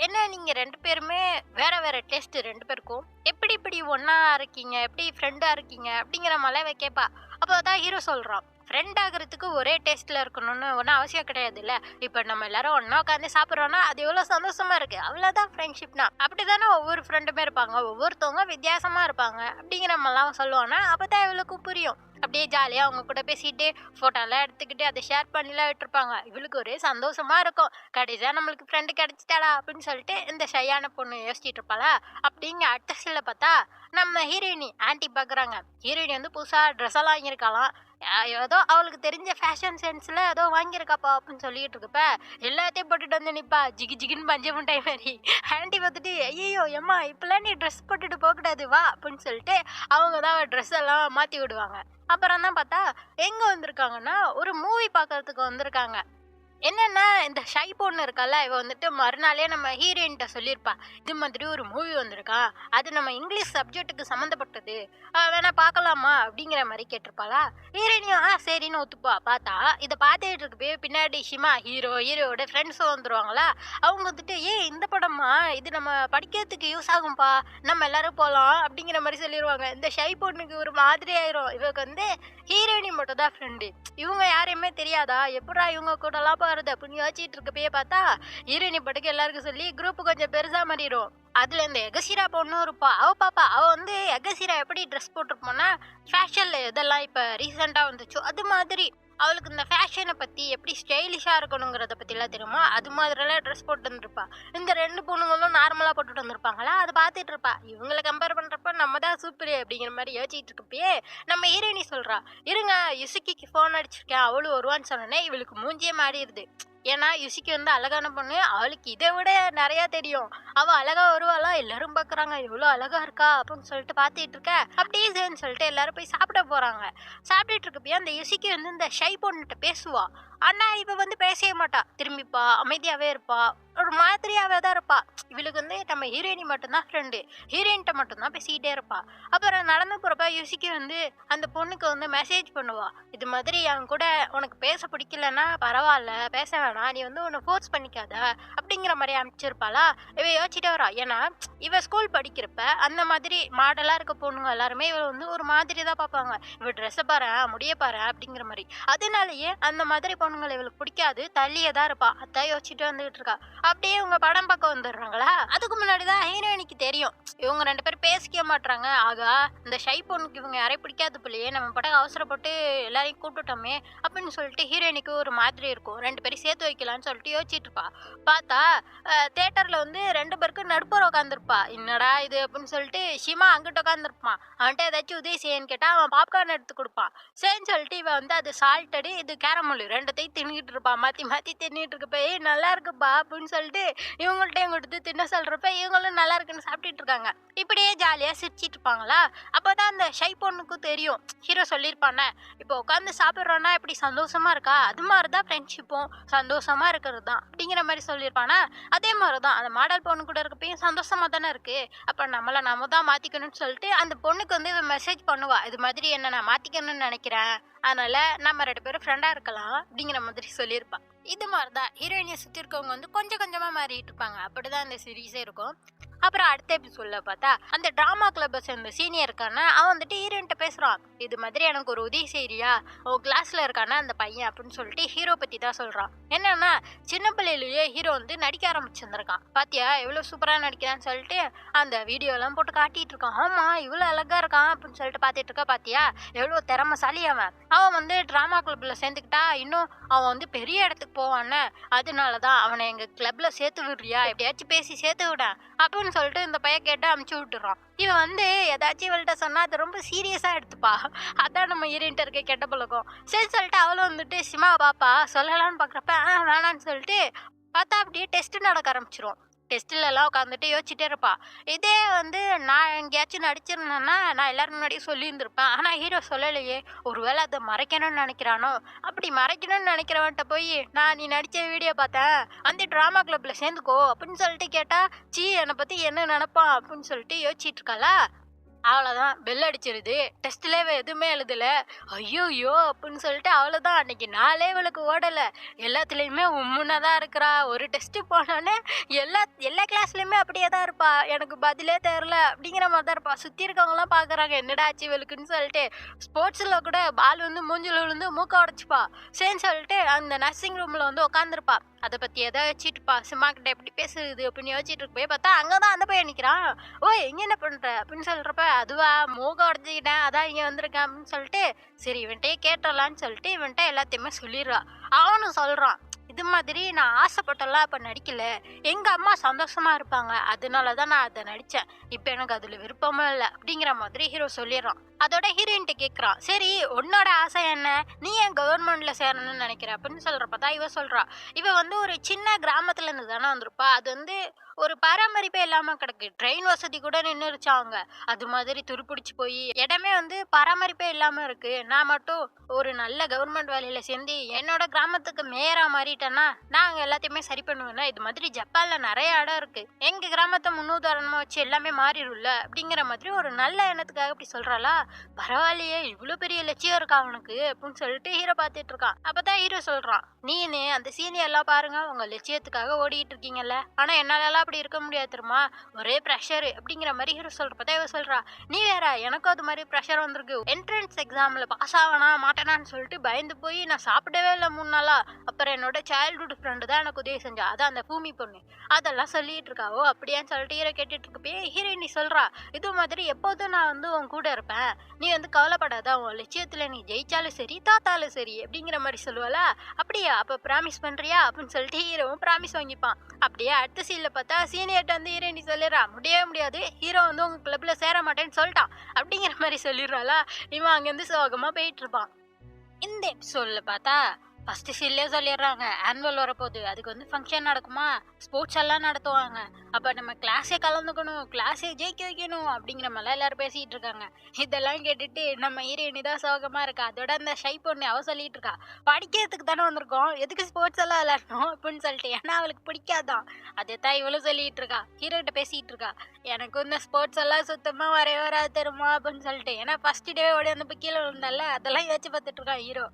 Speaker 1: என்ன நீங்க 2 பேருமே வேற வேற டேஸ்ட் 2 பேருக்கும், எப்படி இப்படி ஒன்னா இருக்கீங்க, எப்படி ஃப்ரெண்டா இருக்கீங்க அப்படிங்கிற மாதிரி கேட்பா. அப்போதான் ஹீரோ சொல்றான், ஃப்ரெண்ட் ஆகிறதுக்கு ஒரே டேஸ்ட்ல இருக்கணும்னு ஒன்றும் அவசியம் கிடையாது இல்ல, இப்போ நம்ம எல்லாரும் ஒன்னா உட்காந்து சாப்பிட்றோம்னா அது எவ்வளோ சந்தோஷமா இருக்கு, அவ்வளோதான் ஃப்ரெண்ட்ஷிப்னா. அப்படிதானே ஒவ்வொரு ஃப்ரெண்டுமே இருப்பாங்க, ஒவ்வொருத்தவங்க வித்தியாசமா இருப்பாங்க அப்படிங்கிற மாதிரிலாம் சொல்லுவானா. அப்பதான் இவளுக்கு புரியும். அப்படியே ஜாலியாக அவங்க கூட பேசிட்டு ஃபோட்டோலாம் எடுத்துக்கிட்டு அதை ஷேர் பண்ணிலாம் விட்டுருப்பாங்க. இவளுக்கு ஒரே சந்தோஷமா இருக்கும், கடைசியாக நம்மளுக்கு ஃப்ரெண்டு கிடைச்சிட்டாடா அப்படின்னு சொல்லிட்டு இந்த ஷையான பொண்ணு யோசிச்சுட்டு இருப்பாளா. அப்படிங்க அடுத்த சீனில் பார்த்தா நம்ம ஹீரோயினி ஆன்ட்டி பார்க்குறாங்க. ஹீரோயினி வந்து புதுசாக ட்ரெஸ் எல்லாம் வாங்கியிருக்கலாம், ஏதோ அவளுக்கு தெரிஞ்ச ஃபேஷன் சென்ஸில் ஏதோ வாங்கியிருக்காப்பா அப்படின்னு சொல்லிட்டு இருக்கப்ப எல்லாத்தையும் போட்டுட்டு வந்து நிற்பா, ஜிகி ஜிகின்னு பஞ்ச முட்டாய் மாதிரி. ஆன்ட்டி பார்த்துட்டு ஐயோ எம்மா இப்பெல்லாம் நீ ட்ரெஸ் போட்டுட்டு போகக்கூடாது வா அப்படின்னு சொல்லிட்டு அவங்க தான் ட்ரெஸ் எல்லாம் மாற்றி விடுவாங்க. அப்புறம் தான் பார்த்தா எங்கே வந்திருக்காங்கன்னா ஒரு மூவி பார்க்கறதுக்கு வந்திருக்காங்க. என்னன்னா இந்த ஷை பொண்ணு இருக்கால, இவ வந்துட்டு மறுநாளே நம்ம ஹீரோயின்கிட்ட சொல்லியிருப்பா, இது மாதிரி ஒரு மூவி வந்திருக்கா, அது நம்ம இங்கிலீஷ் சப்ஜெக்ட்டுக்கு சம்மந்தப்பட்டது, வேணா பார்க்கலாமா அப்படிங்கிற மாதிரி கேட்டிருப்பாளா. ஹீரோயினியும் சரின்னு ஒத்துப்பா. பார்த்தா இதை பார்த்துட்டு இருக்கு பின்னாடி ஷிமா ஹீரோட ஃப்ரெண்ட்ஸும் வந்துருவாங்களா. அவங்க வந்துட்டு இந்த படமா, இது நம்ம படிக்கிறதுக்கு யூஸ் ஆகும்பா, நம்ம எல்லாரும் போகலாம் அப்படிங்கிற மாதிரி சொல்லிடுவாங்க. இந்த ஷை பொண்ணுக்கு ஒரு மாதிரி ஆயிரும். இவங்க வந்து ஹீரோயினி மட்டும் தான் ஃப்ரெண்டு, இவங்க யாரையுமே தெரியாதா, எப்படா இவங்க கூடலாம் போறது அப்படின்னு யோசிச்சுட்டு இருக்கப்பயே பார்த்தா ஹீரோயினி பட்டுக்கு எல்லாருக்கும் சொல்லி குரூப் கொஞ்சம் பெருசா மாறிடும். அதுல இந்த எகசிரா பொண்ணும் இருப்பா. அவ பாப்பா, அவ வந்து எகசிரா எப்படி ட்ரெஸ் போட்டிருப்போம்னா ஃபேஷன்ல எதெல்லாம் இப்ப ரீசெண்டா வந்துச்சோ அது மாதிரி அவளுக்கு இந்த ஃபேஷனை பத்தி எப்படி ஸ்டைலிஷா இருக்கணுங்கிறத பத்திலாம் தெரியுமா, அது மாதிரிலாம் ட்ரெஸ் போட்டு வந்துருப்பா. இந்த 2 பொண்ணுங்களும் நார்மலா போட்டுட்டு வந்திருப்பாங்களா, அதை பார்த்துட்டு இருப்பா. இவங்களை கம்பேர் பண்றப்ப நம்ம தான் சூப்பர் அப்படிங்கிற மாதிரி யோசிச்சுட்டு இருக்கப்பயே நம்ம ஹீரோயினி சொல்றா, இருங்க யுசுக்கிக்கு ஃபோன் அடிச்சிருக்கேன் அவளும் வருவான்னு சொன்னோன்னே இவளுக்கு மூஞ்சியே மாறிடுது. ஏன்னா யுசிக்கு வந்து அழகான பொண்ணு, அவளுக்கு இதை விட நிறைய தெரியும். அவ அழகா வருவாளா, எல்லாரும் பாக்குறாங்க எவ்வளவு அழகா இருக்கா அப்படின்னு சொல்லிட்டு பாத்துட்டு இருக்க. அப்படியே சரின்னு சொல்லிட்டு எல்லாரும் போய் சாப்பிட போறாங்க. சாப்பிட்டுட்டு இருக்கப்பயே அந்த யுசிக்கு வந்து இந்த ஷை பொண்ணுகிட்ட பேசுவா. ஆனா இவ வந்து பேசவே மாட்டா, திரும்பிப்பா, அமைதியாவே இருப்பா, ஒரு மாதிரியாவே தான் இருப்பா. இவளுக்கு வந்து நம்ம ஹீரோயினி மட்டும்தான் ஃப்ரெண்டு, ஹீரோயின்ட்ட மட்டும்தான் பேசிக்கிட்டே இருப்பா. அப்புறம் நடந்து போறப்ப யுசிக்கு வந்து அந்த பொண்ணுக்கு வந்து மெசேஜ் பண்ணுவா, இது மாதிரி என் கூட உனக்கு பேச பிடிக்கலன்னா பரவாயில்ல, பேச வேணாம், நீ வந்து உன்னை ஃபோர்ஸ் பண்ணிக்காத அப்படிங்கிற மாதிரி அனுப்பிச்சிருப்பாளா. இவ யோசிச்சுட்டே வரா. ஏன்னா இவ ஸ்கூல் படிக்கிறப்ப அந்த மாதிரி மாடலா இருக்க பொண்ணுங்க எல்லாருமே இவ வந்து ஒரு மாதிரி தான் பார்ப்பாங்க. இவ ட்ரெஸ்ஸை பாரு, முடிய பாரு அப்படிங்கிற மாதிரி. அதனாலயே அந்த மாதிரி பொண்ணுங்களை இவளுக்கு பிடிக்காது, தள்ளியே தான் இருப்பா. அதான் யோசிச்சுட்டு வந்துகிட்டு இருக்கா. அப்படியே இவங்க படம் பார்க்க வந்துடுறாங்களா. அதுக்கு முன்னாடிதான் ஹீரோயினுக்கு தெரியும் இவங்க 2 பேரும் பேசிக்க மாட்டாங்க. ஆகா, இந்த ஷை பொண்ணுக்கு இவங்க யாரையும் பிடிக்காது போலயே, நம்ம படம் அவசரப்பட்டு எல்லாரையும் கூப்பிட்டுட்டோமே அப்படின்னு சொல்லிட்டு ஹீரோயினுக்கு ஒரு மாதிரி இருக்கும். 2 பேரும் சேர்த்து வைக்கலாம்னு சொல்லிட்டு யோசிச்சுட்டு இருப்பா. பார்த்தா தியேட்டர்ல வந்து 2 பேருக்கு நடுப்புற உட்காந்துருப்பா. என்னடா இது அப்படின்னு சொல்லிட்டு ஷிமா அங்கிட்ட உட்காந்துருப்பான். அவன்கிட்ட ஏதாச்சும் உதவி செய்யன்னு கேட்டா அவன் பாப்கார்ன் எடுத்து கொடுப்பான். சரின்னு சொல்லிட்டு இவன் வந்து அது சால்ட்டடு, இது கேரமல், 2த்தையும் தின்னுட்டு இருப்பான். மாத்தி மாத்தி தின்னுட்டு இருக்கப்ப நல்லா இருக்குப்பா அப்படின்னு சொல்லிட்டு இவங்கள்ட்டையும் கொடுத்து தின்ன சொல்றப்ப இவங்களும் நல்லா இருக்குன்னு சாப்பிட்டுட்டு இருக்காங்க. இப்படியே ஜாலியா சிரிச்சிட்டு இருப்பாங்களா. அப்பதான் அந்த ஷை பொண்ணுக்கும் தெரியும், ஹீரோ சொல்லியிருப்பானே, இப்போ உட்காந்து சாப்பிட்றோன்னா இப்படி சந்தோஷமா இருக்கா, அது மாதிரிதான் ஃப்ரெண்ட்ஷிப்பும் சந்தோஷமா இருக்கிறது தான் அப்படிங்கிற மாதிரி சொல்லியிருப்பானா. அதே மாதிரிதான் அந்த மாடல் பொண்ணு கூட இருக்கப்பயும் சந்தோஷமா தானே இருக்கு, அப்ப நம்ம தான் மாத்திக்கணும்னு சொல்லிட்டு அந்த பொண்ணுக்கு வந்து மெசேஜ் பண்ணுவா, இது மாதிரி என்ன நான் மாத்திக்கணும்னு நினைக்கிறேன், அதனால நம்ம 2 பேரும் ஃப்ரெண்டா இருக்கலாம் அப்படிங்கிற மாதிரி சொல்லியிருப்பா. இது மாதிரிதான் ஹீரோயினியை சுத்தி இருக்கவங்க வந்து கொஞ்சம் கொஞ்சமா மாறிட்டு இருப்பாங்க. அப்படிதான் இந்த சீரீஸே இருக்கும். அப்புறம் அடுத்த எபிசோட்ல பார்த்தா அந்த டிராமா கிளப்பை சேர்ந்த சீனியர் இருக்கான அவன் வந்துட்டு ஹீரோயின்ட்ட பேசுறான், இது மாதிரி எனக்கு ஒரு உதவி செய்யறியா, உன் கிளாஸ்ல இருக்கான அந்த பையன் அப்படின்னு சொல்லிட்டு ஹீரோ பத்தி தான் சொல்றான். என்னன்னா சின்ன பிள்ளையிலேயே ஹீரோ வந்து நடிக்க ஆரம்பிச்சிருந்திருக்கான். பாத்தியா எவ்வளவு சூப்பரா நடிக்கிறான்னு சொல்லிட்டு அந்த வீடியோ எல்லாம் போட்டு காட்டிட்டு இருக்கான். ஆமா இவ்வளவு அழகா இருக்கான் அப்படின்னு சொல்லிட்டு பாத்துட்டு இருக்கா. பாத்தியா எவ்வளவு திறமைசாலி அவன். அவன் வந்து டிராமா கிளப்ல சேர்ந்துக்கிட்டா இன்னும் அவன் வந்து பெரிய இடத்துக்கு போவான்னு, அதனாலதான் அவனை எங்க கிளப்ல சேர்த்து விடுறியா, எப்படியாச்சும் பேசி சேர்த்து விட அப்படின்னு சொல்லிட்டு இந்த பையன் கேட்டு அமுச்சு விட்டுறான். இவன் வந்து ஏதாச்சும் இவள்கிட்ட சொன்னா அது ரொம்ப சீரியஸா எடுத்துப்பா. அதான் நம்ம ஹீரோயின்ட்ட இருக்க கெட்ட பழக்கம். சரி சொல்லிட்டு அவளும் வந்துட்டு சிமா பாப்பா சொல்லலாம்னு பாக்குறப்ப வேணான்னு சொல்லிட்டு பார்த்தா அப்படியே டெஸ்ட் நடக்க ஆரம்பிச்சிரும். டெஸ்ட்ல எல்லாம் உட்காந்துட்டு யோசிச்சுட்டே இருப்பா. இதே வந்து நான் எங்கேயாச்சும் நடிச்சிருந்தேன்னா நான் எல்லாரும் முன்னாடியும் சொல்லியிருந்திருப்பேன். ஆனா ஹீரோ சொல்லலையே, ஒருவேளை அதை மறைக்கணும்னு நினைக்கிறானோ. அப்படி மறைக்கணும்னு நினைக்கிறவன்ட்ட போய் நான் நீ நடிச்ச வீடியோ பார்த்தேன், அந்த டிராமா கிளப்ல சேர்ந்துக்கோ அப்படின்னு சொல்லிட்டு கேட்டா, சீ என்னை பத்தி என்ன நினைப்பான் அப்படின்னு சொல்லிட்டு யோசிச்சுட்டு இருக்காளா. அவ்வளோதான் பெல் அடிச்சிருது. டெஸ்ட்ல எதுவுமே எழுதல. ஐயோ அப்படின்னு சொல்லிட்டு அவ்வளோதான், அன்னைக்கு நாளே இவளுக்கு ஓடல. எல்லாத்துலேயுமே உம்முன்னா தான் இருக்கிறா. ஒரு டெஸ்ட் போனோடனே எல்லா கிளாஸ்லயுமே அப்படியே தான் இருப்பா. எனக்கு பதிலே தெரில அப்படிங்கிற மாதிரி தான் இருப்பா. சுற்றி இருக்கவங்களாம் பார்க்குறாங்க என்னடா ஆச்சு இவளுக்குன்னு சொல்லிட்டு. ஸ்போர்ட்ஸில் கூட பால் வந்து மூஞ்சில் விழுந்து மூக்க உடச்சிப்பா. சரின்னு சொல்லிட்டு அந்த நர்சிங் ரூமில் வந்து உட்காந்துருப்பா. அதை பற்றி எதை வச்சுட்டுப்பா சிம்மா கிட்ட எப்படி பேசுறது அப்படின்னு யோசிச்சுட்டு இருக்க பார்த்தா அங்கே தான் அந்த பையன் நிற்கிறான். ஓ எங்கே என்ன பண்ணுற அப்படின்னு சொல்கிறப்ப, அதுவா மூக்க உடச்சிக்கிட்டேன் அதான் இங்கே வந்திருக்கேன் அப்படின்னு சொல்லிட்டு, சரி இவன்ட்டே கேட்டுடலான்னு சொல்லிட்டு இவன்ட்ட எல்லாத்தையுமே சொல்லிடுறா. அவனும் சொல்கிறான், இது மாதிரி நான் ஆசைப்பட்டெல்லாம் அப்போ நடிக்கல, எங்கள் அம்மா சந்தோஷமா இருப்பாங்க அதனாலதான் நான் அதை நடித்தேன், இப்போ எனக்கு அதில் விருப்பமும் இல்லை அப்படிங்கிற மாதிரி ஹீரோ சொல்லிடுறான். அதோட ஹீரோயின்ட்ட கேட்குறான், சரி உன்னோட ஆசை என்ன, நீ ஏன் கவர்மெண்ட்ல சேரணும்னு நினைக்கிற அப்படின்னு சொல்றப்பதான் இவ சொல்றா, இவ வந்து ஒரு சின்ன கிராமத்துல இருந்து தானே வந்திருப்பா. அது வந்து ஒரு பராமரிப்பே இல்லாம கிடக்கு, ட்ரெயின் வசதி கூட நின்றுச்சாங்க. அது மாதிரி துருப்பிடிச்சு போய் இடமே வந்து பராமரிப்பே இல்லாம இருக்கு. நான் மட்டும் ஒரு நல்ல கவர்மெண்ட் வேலையில சேர்ந்து என்னோட கிராமத்துக்கு மேயரா மாறிட்டேன்னா நாங்க எல்லாத்தையுமே சரி பண்ணுவேன்னா, இது மாதிரி ஜப்பான்ல நிறைய இடம் இருக்கு, எங்க கிராமத்தை முன்னுதாரணமா வச்சு எல்லாமே மாறிடும்ல அப்படிங்கிற மாதிரி ஒரு நல்ல எண்ணத்துக்காக இப்படி சொல்றாளா. பரவாயில்லையே இவ்வளவு பெரிய லட்சியம் இருக்கா அவனுக்கு அப்படின்னு சொல்லிட்டு ஹீரோ பார்த்துட்டு இருக்கான். அப்பதான் ஹீரோ சொல்றான், நீனு அந்த சீனியர் எல்லாம் பாருங்க உங்க லட்சியத்துக்காக ஓடிட்டு இருக்கீங்கல்ல, ஆனா என்னால அப்படி இருக்க முடியாது தெரியுமா, ஒரே ப்ரெஷர் அப்படிங்கிற மாதிரி ஹீரோ சொல்றப்பதான் இவ சொல்றா, நீ வேற எனக்கும் அது மாதிரி ப்ரெஷர் வந்திருக்கு, என்ட்ரன்ஸ் எக்ஸாம்ல பாஸ் ஆகனா மாட்டேனான்னு சொல்லிட்டு பயந்து போய் நான் சாப்பிடவே இல்லை 3 நாளா. அப்புறம் என்னோட சைல்ட்ஹுட் ஃப்ரெண்டு தான் எனக்கு உதவி செஞ்சா, அதான் அந்த பூமி பொண்ணு, அதெல்லாம் சொல்லிட்டு இருக்காவோ அப்படியான்னு சொல்லிட்டு ஹீரோ கேட்டுட்டு இருக்கப்பே ஹீரோயினி சொல்றா, இது மாதிரி எப்போதும் நான் வந்து உன் கூட இருப்பேன், நீ வந்து கவலைப்படாத, உன் லட்சியத்துல நீ ஜெயிச்சாலும் சரி தாத்தாலும் சரி அப்படிங்கிற மாதிரி சொல்லுவாளா. அப்படியா அப்ப ப்ராமிஸ் பண்றியா அப்படின்னு சொல்லிட்டு ஹீரோவும் ப்ராமிஸ் வாங்கிப்பான். அப்படியே அடுத்த சீன்ல பார்த்தா சீனியர்ட்ட வந்து ஹீரோயினி சொல்லிடுறா, முடியவே முடியாது, ஹீரோ வந்து உங்க கிளப்ல சேர மாட்டேன்னு சொல்லிட்டான் அப்படிங்கிற மாதிரி சொல்லிடுறாளா. இவன் அங்கிருந்து சோகமா போயிட்டு இருப்பான். இந்த எபிசோட்ல பார்த்தா ஃபர்ஸ்ட் சீன்லயே சொல்லிடுறாங்க ஆனுவல் வரப்போகுது, அதுக்கு வந்து ஃபங்க்ஷன் நடக்குமா, ஸ்போர்ட்ஸ் எல்லாம் நடத்துவாங்க, அப்ப நம்ம கிளாஸே கலந்துக்கணும், கிளாஸே ஜெயிக்க வைக்கணும் அப்படிங்கிற மாதிரிலாம் எல்லாரும் பேசிட்டு இருக்காங்க. இதெல்லாம் கேட்டுட்டு நம்ம ஹீரோயினி தான் சோகமா இருக்கா. அதோட அந்த ஷை பொண்ணு அவ சொல்லிட்டு இருக்கா, படிக்கிறதுக்கு தானே வந்திருக்கோம், எதுக்கு ஸ்போர்ட்ஸ் எல்லாம் விளையாடணும் அப்படின்னு சொல்லிட்டு. ஏன்னா அவளுக்கு பிடிக்காதான். அதைத்தான் இவளும் சொல்லிட்டு இருக்கா, ஹீரோ கிட்ட பேசிட்டு இருக்கா. எனக்கு இந்த ஸ்போர்ட்ஸ் எல்லாம் சுத்தமா வரவே வராது தருமா அப்படின்னு சொல்லிட்டு. ஏன்னா ஃபர்ஸ்ட் டே ஓடி வந்து கீழே விழுந்தால அதெல்லாம் யோசிச்சு பார்த்துட்டு இருக்கா ஹீரோ.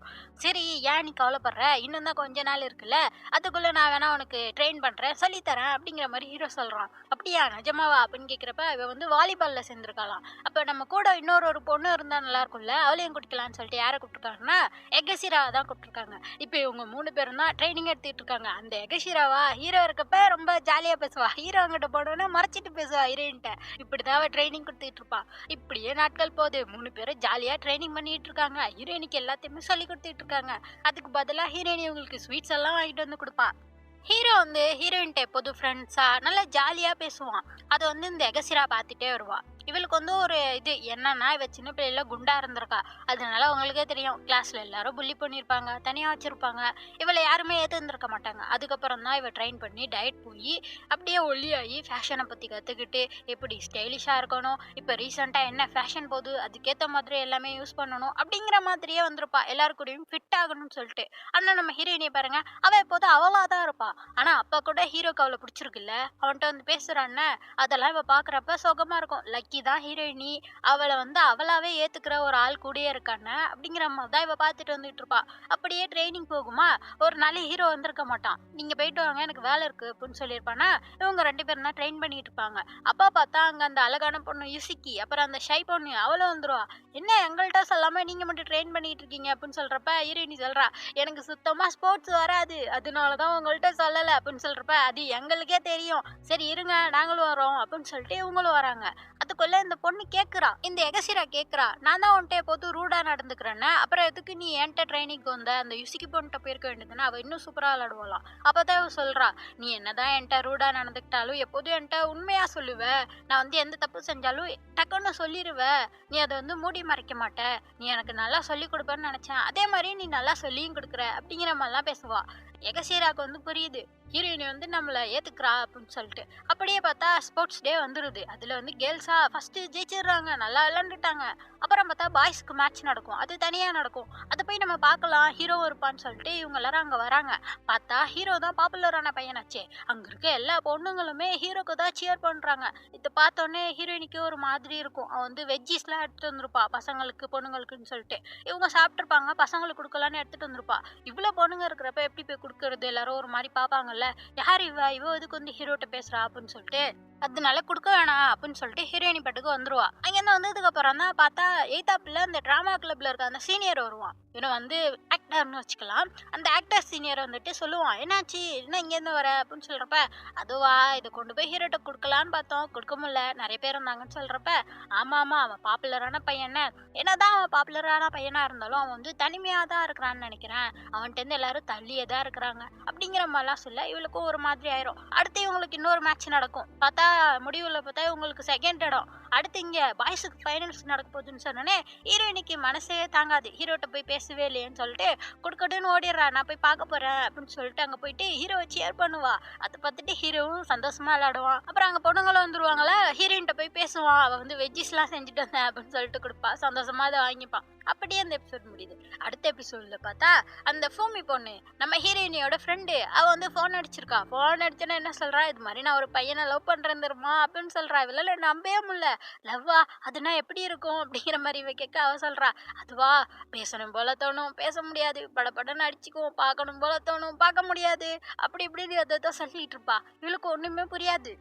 Speaker 1: சரி ஏன் நீ கவலைப்படுற, இன்னும் தான் கொஞ்ச நாள் இருக்குல்ல, அதுக்குள்ள நான் வேணா உனக்கு ட்ரெயின் பண்றேன், சொல்லித்தரேன் அப்படிங்கிற மாதிரி ஹீரோ சொல்றான். அப்படியா நிஜமாவா அப்படின்னு கேட்கிறப்ப இவ வந்து வாலிபால்ல சேர்ந்திருக்கலாம். அப்ப நம்ம கூட இன்னொரு பொண்ணு இருந்தா நல்லா இருக்கும்ல, அவளையும் கூட்டிக்கலாம்னு சொல்லிட்டு யாரை கூப்பிட்டுருக்காங்கன்னா எகசிராவை தான் கூப்பிட்டுருக்காங்க. இப்போ இவங்க 3 பேரும் தான் ட்ரைனிங் எடுத்துட்டு இருக்காங்க. அந்த எகசிராவா ஹீரோ இருக்கப்ப ரொம்ப ஜாலியா பேசுவா, ஹீரோ அங்கிட்ட போனோன்னா மறைச்சிட்டு பேசுவா ஹீரோயின்ட்ட. இப்படிதான் அவ ட்ரைனிங் கொடுத்துட்டு இருப்பா. இப்படியே நாட்கள் போகுது, 3 பேரும் ஜாலியா ட்ரைனிங் பண்ணிட்டு இருக்காங்க. ஹீரோயினுக்கு எல்லாத்தையுமே சொல்லி கொடுத்துட்டு இருக்காங்க. அதுக்கு பதிலா ஹீரோயினி உங்களுக்கு ஸ்வீட்ஸ் எல்லாம் வாங்கிட்டு வந்து கொடுப்பா. ஹீரோ வந்து ஹீரோயின்ட்ட எப்போதும் ஃப்ரெண்ட்ஸா நல்லா ஜாலியா பேசுவான். அதை வந்து இந்த எகசிரா பார்த்துட்டே வருவா. இவளுக்கு வந்து ஒரு இது என்னன்னா, இவ சின்ன பிள்ளைல குண்டா இருந்திருக்கா. அதனால அவங்களுக்கே தெரியும், கிளாஸ்ல எல்லாரும் புள்ளி பண்ணியிருப்பாங்க, தனியா வச்சிருப்பாங்க, இவளை யாருமே ஏத்துந்திருக்க மாட்டாங்க. அதுக்கப்புறம் தான் இவ ட்ரெயின் பண்ணி டயட் போய் அப்படியே ஒல்லியாகி ஃபேஷனை பத்தி கத்துக்கிட்டு எப்படி ஸ்டைலிஷா இருக்கணும், இப்ப ரீசெண்டா என்ன ஃபேஷன் போகுது அதுக்கேற்ற மாதிரி எல்லாமே யூஸ் பண்ணணும் அப்படிங்கிற மாதிரியே வந்திருப்பா. எல்லாரு கூடயும் ஃபிட் ஆகணும்னு சொல்லிட்டு. ஆனா நம்ம ஹீரோயினியை பாருங்க, அவ எப்போதும் அவளா தான் இருப்பா. ஆனா அப்ப கூட ஹீரோக்கு அவளை பிடிச்சிருக்குல்ல, அவன்கிட்ட வந்து பேசுறான்னு அதெல்லாம் இவ பாக்குறப்ப சுகமா இருக்கும். லக்கி தான் ஹீரோயினி, அவளை வந்து அவளாவே ஏத்துக்கிற ஒரு ஆள் கூடயே இருக்கான்னு அப்படிங்கிற மாதிரி தான் இவ பார்த்துட்டு வந்துட்டு இருப்பா. அப்படியே ட்ரைனிங் போகுமா, ஒரு நாள் ஹீரோ வந்திருக்க மாட்டான். நீங்க போயிட்டு வாங்க எனக்கு வேலை இருக்கு அப்படின்னு சொல்லியிருப்பானா. இவங்க 2 பேரும் தான் ட்ரெயின் பண்ணிட்டு இருப்பாங்க. அப்பா பார்த்தா அங்க அந்த அழகான பொண்ணு யுசிக்கி, அப்புறம் அந்த ஷை பொண்ணு அவளும் வந்துருவா. என்ன எங்கள்கிட்ட சொல்லாம நீங்க மட்டும் ட்ரெயின் பண்ணிட்டு இருக்கீங்க அப்படின்னு சொல்றப்ப ஹீரோயினி சொல்றா, எனக்கு சுத்தமா ஸ்போர்ட்ஸ் வராது, அதனாலதான் உங்கள்கிட்ட சொல்லல அப்படின்னு சொல்றப்ப, அது எங்களுக்கே தெரியும், சரி இருங்க நாங்களும் வரோம் அப்படின்னு சொல்லிட்டு இவங்களும் வராங்க. அதுக்குள்ள இந்த பொண்ணு கேக்குறா, இந்த எகசிரா கேக்குறா, நான் தான் உன்ட்ட எப்போதும் ரூடா நடந்துக்கிறேன்னு, அப்புறம் எதுக்கு நீ என்கிட்ட ட்ரைனிங்க்கு வந்த, அந்த யுசிக்கி பொண்ணுகிட்ட போயிருக்க வேண்டியதுன்னு. அவ இன்னும் சூப்பரா விளையாடுவாளாம். அப்பதான் இவ சொல்றா, நீ என்னதான் என்கிட்ட ரூடா நடந்துக்கிட்டாலும் எப்போதும் என்கிட்ட உண்மையா சொல்லுவ, நான் வந்து எந்த தப்பு செஞ்சாலும் டக்குன்னு சொல்லிடுவ, நீ அதை வந்து மூடி மறைக்க மாட்ட, நீ எனக்கு நல்லா சொல்லி கொடுப்பேன்னு நினைச்சேன், அதே மாதிரி நீ நல்லா சொல்லியும் கொடுக்குற அப்படிங்கிற மாதிரிலாம் பேசுவா. எகசீராக்கு வந்து புரியுது, ஹீரோயினி வந்து நம்மளை ஏத்துக்கிறா அப்படின்னு சொல்லிட்டு. அப்படியே பார்த்தா ஸ்போர்ட்ஸ் டே வந்துருது. அதுல வந்து கேர்ள்ஸா ஃபர்ஸ்ட் ஜெயிச்சிடுறாங்க, நல்லா விளையாண்டுட்டாங்க. அப்புறம் பார்த்தா பாய்ஸ்க்கு மேட்ச் நடக்கும், அது தனியா நடக்கும், அதை போய் நம்ம பார்க்கலாம், ஹீரோ இருப்பான்னு சொல்லிட்டு இவங்க எல்லாரும் அங்க வராங்க. பார்த்தா ஹீரோ தான் பாப்புலரான பையனாச்சே. அங்க இருக்க எல்லா பொண்ணுங்களுமே ஹீரோக்கு தான் சியர் பண்றாங்க. இதை பார்த்தோன்னே ஹீரோயினிக்கு ஒரு மாதிரி இருக்கும். அவன் வந்து வெஜ்ஜிஸ்லாம் எடுத்துட்டு வந்திருப்பா பசங்களுக்கு பொண்ணுங்களுக்குன்னு சொல்லிட்டு. இவங்க சாப்பிட்டுருப்பாங்க, பசங்களுக்கு கொடுக்கலான்னு எடுத்துட்டு வந்திருப்பா. இவ்வளவு பொண்ணுங்க இருக்கிறப்ப எப்படி போய் கொடுக்கறது, எல்லாரும் ஒரு மாதிரி பார்ப்பாங்கல்ல, யார் இவ இதுக்கு வந்து ஹீரோட்ட பேசுறா அப்படின்னு சொல்லிட்டு. அதனால கொடுக்க வேணாம் அப்படின்னு சொல்லிட்டு ஹீரோயினி பாட்டுக்கு வந்துருவா. அங்கேருந்து வந்ததுக்கு அப்புறம் தான் பார்த்தா எய்தாப்புல அந்த டிராமா கிளப்ல இருக்க அந்த சீனியர் வருவான். இவன் வந்து ஆக்டர்னு வச்சுக்கலாம். அந்த ஆக்டர் சீனியர் வந்துட்டு சொல்லுவான், என்னாச்சு என்ன இங்கேருந்து வர அப்படின்னு சொல்றப்ப, அதுவா இதை கொண்டு போய் ஹீரோட்ட கொடுக்கலான்னு பார்த்தோம், கொடுக்க முடியல, நிறைய பேர் இருந்தாங்கன்னு சொல்றப்ப, ஆமா ஆமா அவன் பாப்புலரான பையன், என்னதான் அவன் பாப்புலரான பையனா இருந்தாலும் அவன் வந்து தனிமையா தான் இருக்கிறான்னு நினைக்கிறேன், அவன்கிட்ட இருந்து எல்லாரும் தள்ளியே தான் இருக்கிறாங்க அப்படிங்கிற மாதிரிலாம் சொல்ல இவளுக்கும் ஒரு மாதிரி ஆயிரும். அடுத்து இவங்களுக்கு இன்னொரு மேட்ச் நடக்கும். பார்த்தா முடிவுல பார்த்தா இவங்களுக்கு செகண்ட் இடம். அடுத்து இங்க பாய்ஸுக்கு ஃபைனல்ஸ் நடக்க போகுதுன்னு சொன்னோன்னே ஹீரோயினிக்கு மனசே தாங்காது, ஹீரோட்ட போய் பேசவே இல்லையேன்னு சொல்லிட்டு குடுக்கட்டுன்னு ஓடிடுறா, நான் போய் பார்க்க போறேன் அப்படின்னு சொல்லிட்டு அங்க போயிட்டு ஹீரோவை சியர் பண்ணுவா. அதை பார்த்துட்டு ஹீரோவும் சந்தோஷமா விளையாடுவான். அப்புறம் அங்க பொண்ணுங்களும் வந்துருவாங்களா, ஹீரோயின்ட்ட போய் பேசுவான், அவ வந்து வெஜ்ஜிஸ்லாம் செஞ்சுட்டு வந்தேன் அப்படின்னு சொல்லிட்டு கொடுப்பா, சந்தோஷமா அதை வாங்கிப்பான். அப்படியே அந்த எபிசோட் முடியுது. அடுத்த எபிசோட்ல பார்த்தா அந்த ஃபூமி பொண்ணு நம்ம ஹீரோயினியோட ஃப்ரெண்டு, அவ வந்து ஃபோன் அடிச்சிருக்கா. ஃபோன் அடிச்சோன்னா என்ன சொல்றா, இது மாதிரி நான் ஒரு பையனை லவ் பண்றேன் தெரியுமா அப்படின்னு சொல்றா. இவளால நம்பவே முடியல. லவ்வா அதுனா எப்படி இருக்கும் அப்படிங்கிற மாதிரி இவ கேட்க, அவ சொல்றா, அதுவா பேசணும் போல தோணும் பேச முடியாது, படபடன்னு அடிச்சுக்குவோம், பார்க்கணும் போல தோணும் பார்க்க முடியாது, அப்படி இப்படின்னு எதை சொல்லிட்டு இருப்பா. இவளுக்கு ஒண்ணுமே புரியாது.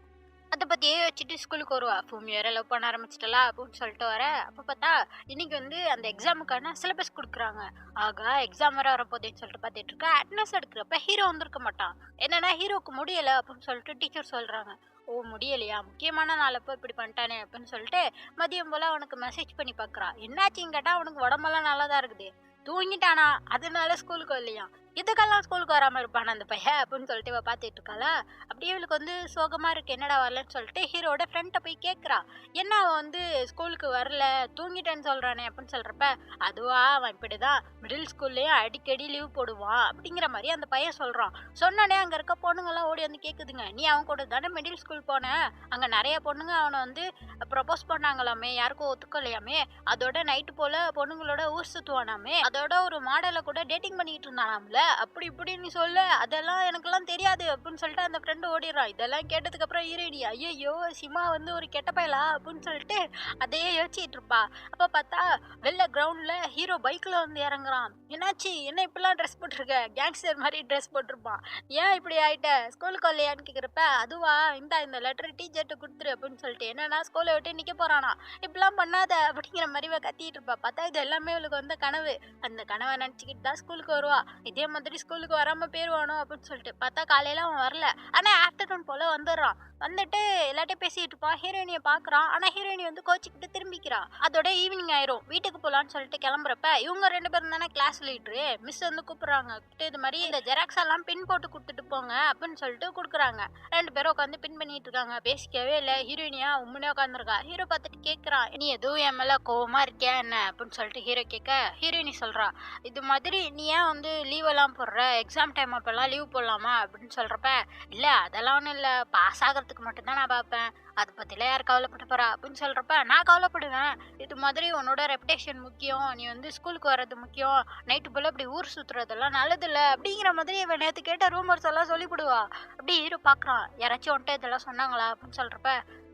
Speaker 1: அதை பத்தியே வச்சுட்டு ஸ்கூலுக்கு வருவா. பூமி வேற லவ் பண்ண ஆரம்பிச்சிட்டலா அப்படின்னு சொல்லிட்டு வர, அப்ப பார்த்தா இன்னைக்கு வந்து அந்த எக்ஸாமுக்கான சிலபஸ் கொடுக்குறாங்க. ஆகா எக்ஸாம் வேற வரப்போதேன்னு சொல்லிட்டு பார்த்துட்டு இருக்கா. அட்டனன்ஸ் எடுக்கிறப்ப ஹீரோ வந்திருக்க மாட்டான். என்னன்னா ஹீரோக்கு முடியல அப்படின்னு சொல்லிட்டு டீச்சர் சொல்றாங்க. ஓ முடியலையா, முக்கியமான நாளப்போ இப்படி பண்ணிட்டானே அப்படின்னு சொல்லிட்டு மதியம் போல அவனுக்கு மெசேஜ் பண்ணி பார்க்கறா. என்னாச்சுன்னு கேட்டா அவனுக்கு உடம்பெல்லாம் நல்லா தான் இருக்குது, தூங்கிட்டானா அதனால ஸ்கூலுக்கு வரலையா. இதுக்கெல்லாம் ஸ்கூலுக்கு வராம இருப்பானா அந்த பையன் அப்படின்னு சொல்லிட்டு இவ பாத்துட்டு இருக்காளா. அப்படியே இவளுக்கு வந்து சோகமா இருக்கு, என்னடா வரலன்னு சொல்லிட்டு ஹீரோட ஃப்ரெண்ட்ட போய் கேக்குறா. என்ன அவன் வந்து ஸ்கூலுக்கு வரல, தூங்கிட்டேன்னு சொல்றானே அப்படின்னு சொல்றப்ப, அதுவா அவன் இப்படிதான் மிடில் ஸ்கூல்லயும் அடிக்கடி லீவ் போடுவான் அப்படிங்கிற மாதிரி அந்த பையன் சொல்றான். சொன்னோடனே அங்க இருக்க பொண்ணுங்க எல்லாம் ஓடி வந்து கேக்குதுங்க, நீ அவன் கூட தானே மிடில் ஸ்கூல் போன, அங்க நிறைய பொண்ணுங்க அவனை வந்து ப்ரப்போஸ் பண்ணாங்களாமே, யாருக்கும் ஒத்துக்கலையாமே, அதோட நைட்டு போல பொண்ணுங்களோட ஊர் சுத்துவானாமே, அதோட ஒரு மாடலை கூட டேட்டிங் பண்ணிட்டு இருந்தானாம்ல, அப்படி இப்படின்னு சொல்ல, அதெல்லாம் எனக்கெல்லாம் தெரியாது அப்படின்னு சொல்லிட்டு அந்த ஃப்ரெண்டு ஓடிடுறான். இதெல்லாம் கேட்டதுக்கு அப்புறம் ஹீரோயினி, ஐயோ சிமா வந்து ஒரு கெட்ட பயலா அப்படின்னு சொல்லிட்டு அதையே யோசிச்சுட்டு இருப்பா. அப்ப பார்த்தா வெளில கிரவுண்ட்ல ஹீரோ பைக்ல வந்து இறங்குறான். என்னாச்சு, என்ன இப்படிலாம் ட்ரெஸ் போட்டிருக்க, கேங்ஸ்டர் மாதிரி ட்ரெஸ் போட்டிருப்பான், ஏன் இப்படி ஆயிட்ட, ஸ்கூலுக்கு வரலையான்னு கேக்குறப்ப, அதுவா இந்த லெட்டர் டீச்சர்ட்ட கொடுத்துரு அப்படின்னு சொல்லிட்டு, என்னன்னா ஸ்கூலை விட்டு நிக்க போறானா, இப்படிலாம் பண்ணாத அப்படிங்கிற மாதிரி இவ கத்திட்டு இருப்பா. பார்த்தா இது எல்லாமே இவளுக்கு வந்து கனவு. அந்த கனவை நினைச்சுக்கிட்டு தான் ஸ்கூலுக்கு வருவா. இதே மாதிரி ஸ்கூலுக்கு வராம போயிருவானோ அப்படின்னு சொல்லிட்டு பார்த்தா காலையில அவன் வரல. ஆனா ஆஃப்டர்நூன் போல வந்துடுறான். வந்துட்டு எல்லாட்டையும் பேசிட்டு இருப்பான். ஹீரோயினிய பாக்குறான். ஆனா ஹீரோயினி வந்து கோச்சிக்கிட்டு திரும்பிக்கிறா. அதோட ஈவினிங் ஆயிரும். வீட்டுக்கு போலான்னு சொல்லிட்டு கிளம்புறப்ப இவங்க 2 பேரும் தானே கிளாஸ் லீடரு. மிஸ் வந்து கூப்பிடுறாங்க. இது மாதிரி இந்த ஜெராக்ஸ் எல்லாம் பின் போட்டு கொடுத்துட்டு போங்க அப்படின்னு சொல்லிட்டு கொடுக்குறாங்க. 2 பேரும் உட்காந்து பின் பண்ணிட்டு இருக்காங்க. பேசிக்கவே இல்லை. ஹீரோயினியா உண்மையா உட்காந்துருக்கா. ஹீரோ பார்த்துட்டு கேட்கறான், நீ எதுவும் என் மேல கோவமா இருக்கியா என்ன அப்படின்னு சொல்லிட்டு ஹீரோ கேட்க, ஹீரோயினி சொல்றா, இது மாதிரி நீ ஏன் வந்து லீவ் எல்லாம் போடுற, எக்ஸாம் டைம் அப்பெல்லாம் லீவ் போடலாமா அப்படின்னு சொல்றப்ப, இல்ல அதெல்லாம் ஒன்றும் இல்லை, பாஸ் ஆகிறதுக்கு மட்டும்தான் நான் பார்ப்பேன், அதை பத்திலாம் யார் கவலைப்பட்டு போறா அப்படின்னு சொல்றப்ப, நான் கவலைப்படுவேன், இது மாதிரி உன்னோட ரெப்புடேஷன் முக்கியம், நீ வந்து ஸ்கூலுக்கு வர்றது முக்கியம், நைட்டு போல இப்படி ஊர் சுத்துறதெல்லாம் நல்லது இல்லை அப்படிங்கிற மாதிரி இவன் நேற்று கேட்ட ரூமர்ஸ் எல்லாம் சொல்லிவிடுவா. அப்படி ஹீரோ பாக்குறான், யாராச்சும் வந்துட்டு இதெல்லாம் சொன்னாங்களா அப்படின்னு சொல்றப்ப,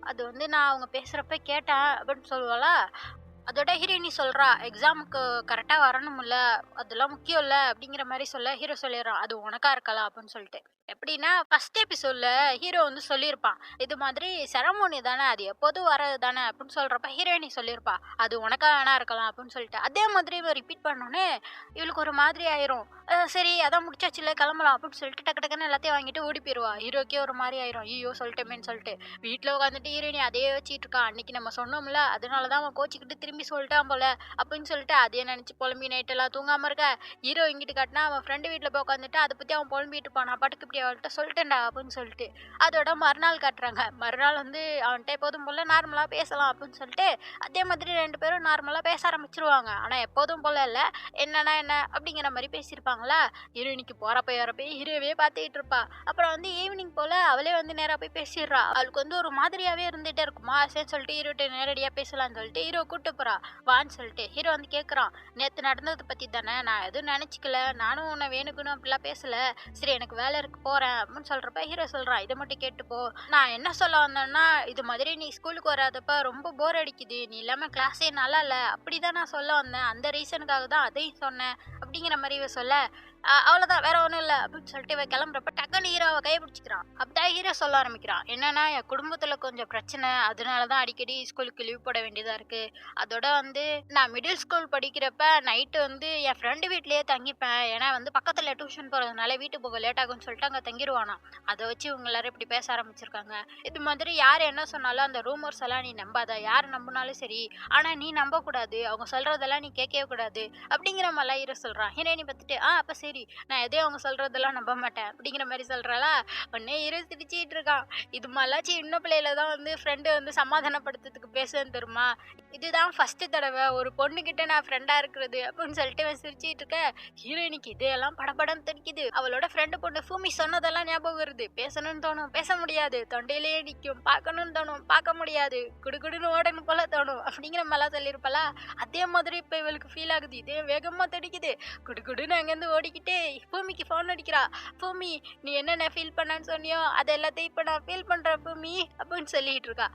Speaker 1: அது வந்து நான் அவங்க பேசுறப்ப கேட்டேன் அப்படின்னு சொல்லுவாளா. அதோட ஹீரோயினி சொல்றா, எக்ஸாமுக்கு கரெக்டா வரணும்ல, அதெல்லாம் முக்கியம் இல்ல அப்படிங்கிற மாதிரி சொல்ல ஹீரோ சொல்லிடுறான், அது உனக்கா இருக்கலாம் அப்படின்னு சொல்லிட்டு. எப்படின்னா ஃபர்ஸ்ட் எபிசோட்ல ஹீரோ வந்து சொல்லியிருப்பான், இது மாதிரி செரமோனி தானே, அது எப்போதும் வர்றது தானே அப்படின்னு சொல்றப்ப ஹீரோயினி சொல்லியிருப்பா, அது உனக்கா வேணா இருக்கலாம் அப்படின்னு சொல்லிட்டு. அதே மாதிரி இவன் ரிப்பீட் பண்ணோன்னே இவளுக்கு ஒரு மாதிரி ஆயிரும். சரி அதான் முடிச்சாச்சுல கிளம்பலாம் அப்படின்னு சொல்லிட்டு டக்கு டக்குன்னு எல்லாத்தையும் வாங்கிட்டு ஓடி போயிருவா. ஹீரோக்கே ஒரு மாதிரி ஆயிரும், ஐயோ சொல்லிட்டேமேன்னு சொல்லிட்டு. வீட்டுல உட்காந்துட்டு ஹீரோயினி அதே வச்சிட்டு இருக்கா, அன்னைக்கு நம்ம சொன்னோம்ல அதனாலதான் அவன் கோச்சிக்கிட்டு திரும்பி சொல்லிட்டான் போல அப்படின்னு சொல்லிட்டு அதே நினைச்சு புலம்பி நைட் எல்லாம் தூங்காம இருக்க. ஹீரோ இங்கிட்டு காட்டினா அவன் ஃப்ரெண்டு வீட்டுல போய் உட்காந்துட்டு அதை பத்தி அவன் புலம்பிட்டு இருப்பான், நான் பாட்டுக்கு இப்படி அவள்கிட்ட சொல்லிட்டேன்டா அப்படின்னு சொல்லிட்டு. அதோட மறுநாள் காட்டுறாங்க. மறுநாள் வந்து அவன்கிட்ட எப்போதும் போல நார்மலா பேசலாம் அப்படின்னு சொல்லிட்டு அதே மாதிரி 2 பேரும் நார்மலா பேச ஆரம்பிச்சிருவாங்க. ஆனா எப்போதும் போல இல்ல, என்னன்னா என்ன அப்படிங்கிற மாதிரி பேசியிருப்பாங்களா. ஹீரோயினிக்கு போறப்ப வரப்ப ஹீரோவே பார்த்துக்கிட்டு இருப்பா. அப்புறம் வந்து ஈவினிங் போல அவளே வந்து நேரா போய் பேசிடுறா. அவளுக்கு வந்து ஒரு மாதிரியாவே இருந்துட்டே இருக்குமா, சரி சொல்லிட்டு ஹீரோட்ட நேரடியா பேசலாம்னு சொல்லிட்டு ஹீரோ கூட்டு போறா. வான்னு சொல்லிட்டு ஹீரோ வந்து கேட்குறான், நேற்று நடந்ததை பற்றி தானே, நான் எதுவும் நினச்சிக்கல, நானும் உன்னை வேணுக்குன்னு அப்படிலாம் பேசலை, சரி எனக்கு வேலை இருக்கு போகிறேன் அப்படின்னு சொல்கிறப்ப ஹீரோ சொல்கிறான், இதை மட்டும் கேட்டுப்போ, நான் என்ன சொல்ல வந்தேன்னா இது மாதிரி நீ ஸ்கூலுக்கு வராதப்ப ரொம்ப போர் அடிக்குது, நீ இல்லாமல் கிளாஸே நல்லா இல்லை அப்படி தான் நான் சொல்ல வந்தேன், அந்த ரீசனுக்காக தான் அதையும் சொன்னேன் அப்படிங்கிற மாதிரி இவ சொல்ல, அவ்வளோதான் வேற ஒன்றும் இல்லை அப்படின்னு சொல்லிட்டு இவ கிளம்புறப்ப டக்குன்னு ஹீரோவை கைப்பிடிச்சிக்கிறான். அப்படிதான் ஹீரோ சொல்ல ஆரம்பிக்கிறான், என்னன்னா என் குடும்பத்தில் கொஞ்சம் பிரச்சனை, அதனால தான் அடிக்கடி ஸ்கூலுக்கு லீவ் போட வேண்டியதாக இருக்குது. அதோட வந்து நான் மிடில் ஸ்கூல் படிக்கிறப்ப நைட்டு வந்து என் ஃப்ரெண்டு வீட்லயே தங்கிப்பேன், ஏன்னா வந்து பக்கத்துல டியூஷன் போறதுனால வீட்டுக்கு போக லேட் ஆகும்னு சொல்லிட்டு அங்க தங்கிடுவானா. அதை வச்சு இவங்க எல்லாரும் இப்படி பேச ஆரம்பிச்சிருக்காங்க. இது மாதிரி யார் என்ன சொன்னாலும் அந்த ரூமர்ஸ் எல்லாம் நீ நம்பாத, யார் நம்பினாலும் சரி, ஆனா நீ நம்ப கூடாது, அவங்க சொல்றதெல்லாம் நீ கேட்கவே கூடாது அப்படிங்கிற மாதிரி ஹீரோ சொல்றான். ஹீரோயினி பார்த்துட்டு அப்ப சரி, நான் எதையும் அவங்க சொல்றதெல்லாம் நம்ப மாட்டேன் அப்படிங்கிற மாதிரி சொல்றாளா. உடனே ஹீரோ சிரிச்சிட்டு இருக்கான். இது மாதிரிலாச்சு இன்னும் பிள்ளையில தான் வந்து ஃப்ரெண்டு வந்து சமாதானப்படுத்துறதுக்கு பேசுன்னு தெரியுமா, இதுதான் ஃபர்ஸ்ட் தடவை ஒரு பொண்ணுகிட்ட நான் ஃப்ரெண்டா இருக்கிறது அப்படின்னு சொல்லிட்டு அவன் சிரிச்சிட்டு இருக்க. ஹீரோயினிக்கு இதெல்லாம் படபடன்னு தெரிக்குது. அவளோட ஃப்ரெண்டு பொண்ணு பூமி சொன்னதெல்லாம் ஞாபகம் வருது. பேசணும்னு தோணும், பேச முடியாது, தொண்டையிலேயே நிற்கும், பார்க்கணும்னு தோணும், பார்க்க முடியாது, குடுகுடுன்னு ஓடணும் போல தோணும் அப்படிங்கிற மாதிரிலாம் சொல்லியிருப்பலா. அதே மாதிரி இப்போ இவளுக்கு ஃபீல் ஆகுது, இதே வேகமா தெரிக்குது. குடுகுடுன்னு அங்கேருந்து ஓடிக்கிட்டு பூமிக்கு ஃபோன் அடிக்கிறா. பூமி, நீ என்னென்ன ஃபீல் பண்ணான்னு சொன்னியோ அது எல்லாத்தையும் இப்போ நான் ஃபீல் பண்றேன் பூமி அப்படின்னு சொல்லிட்டு இருக்கா.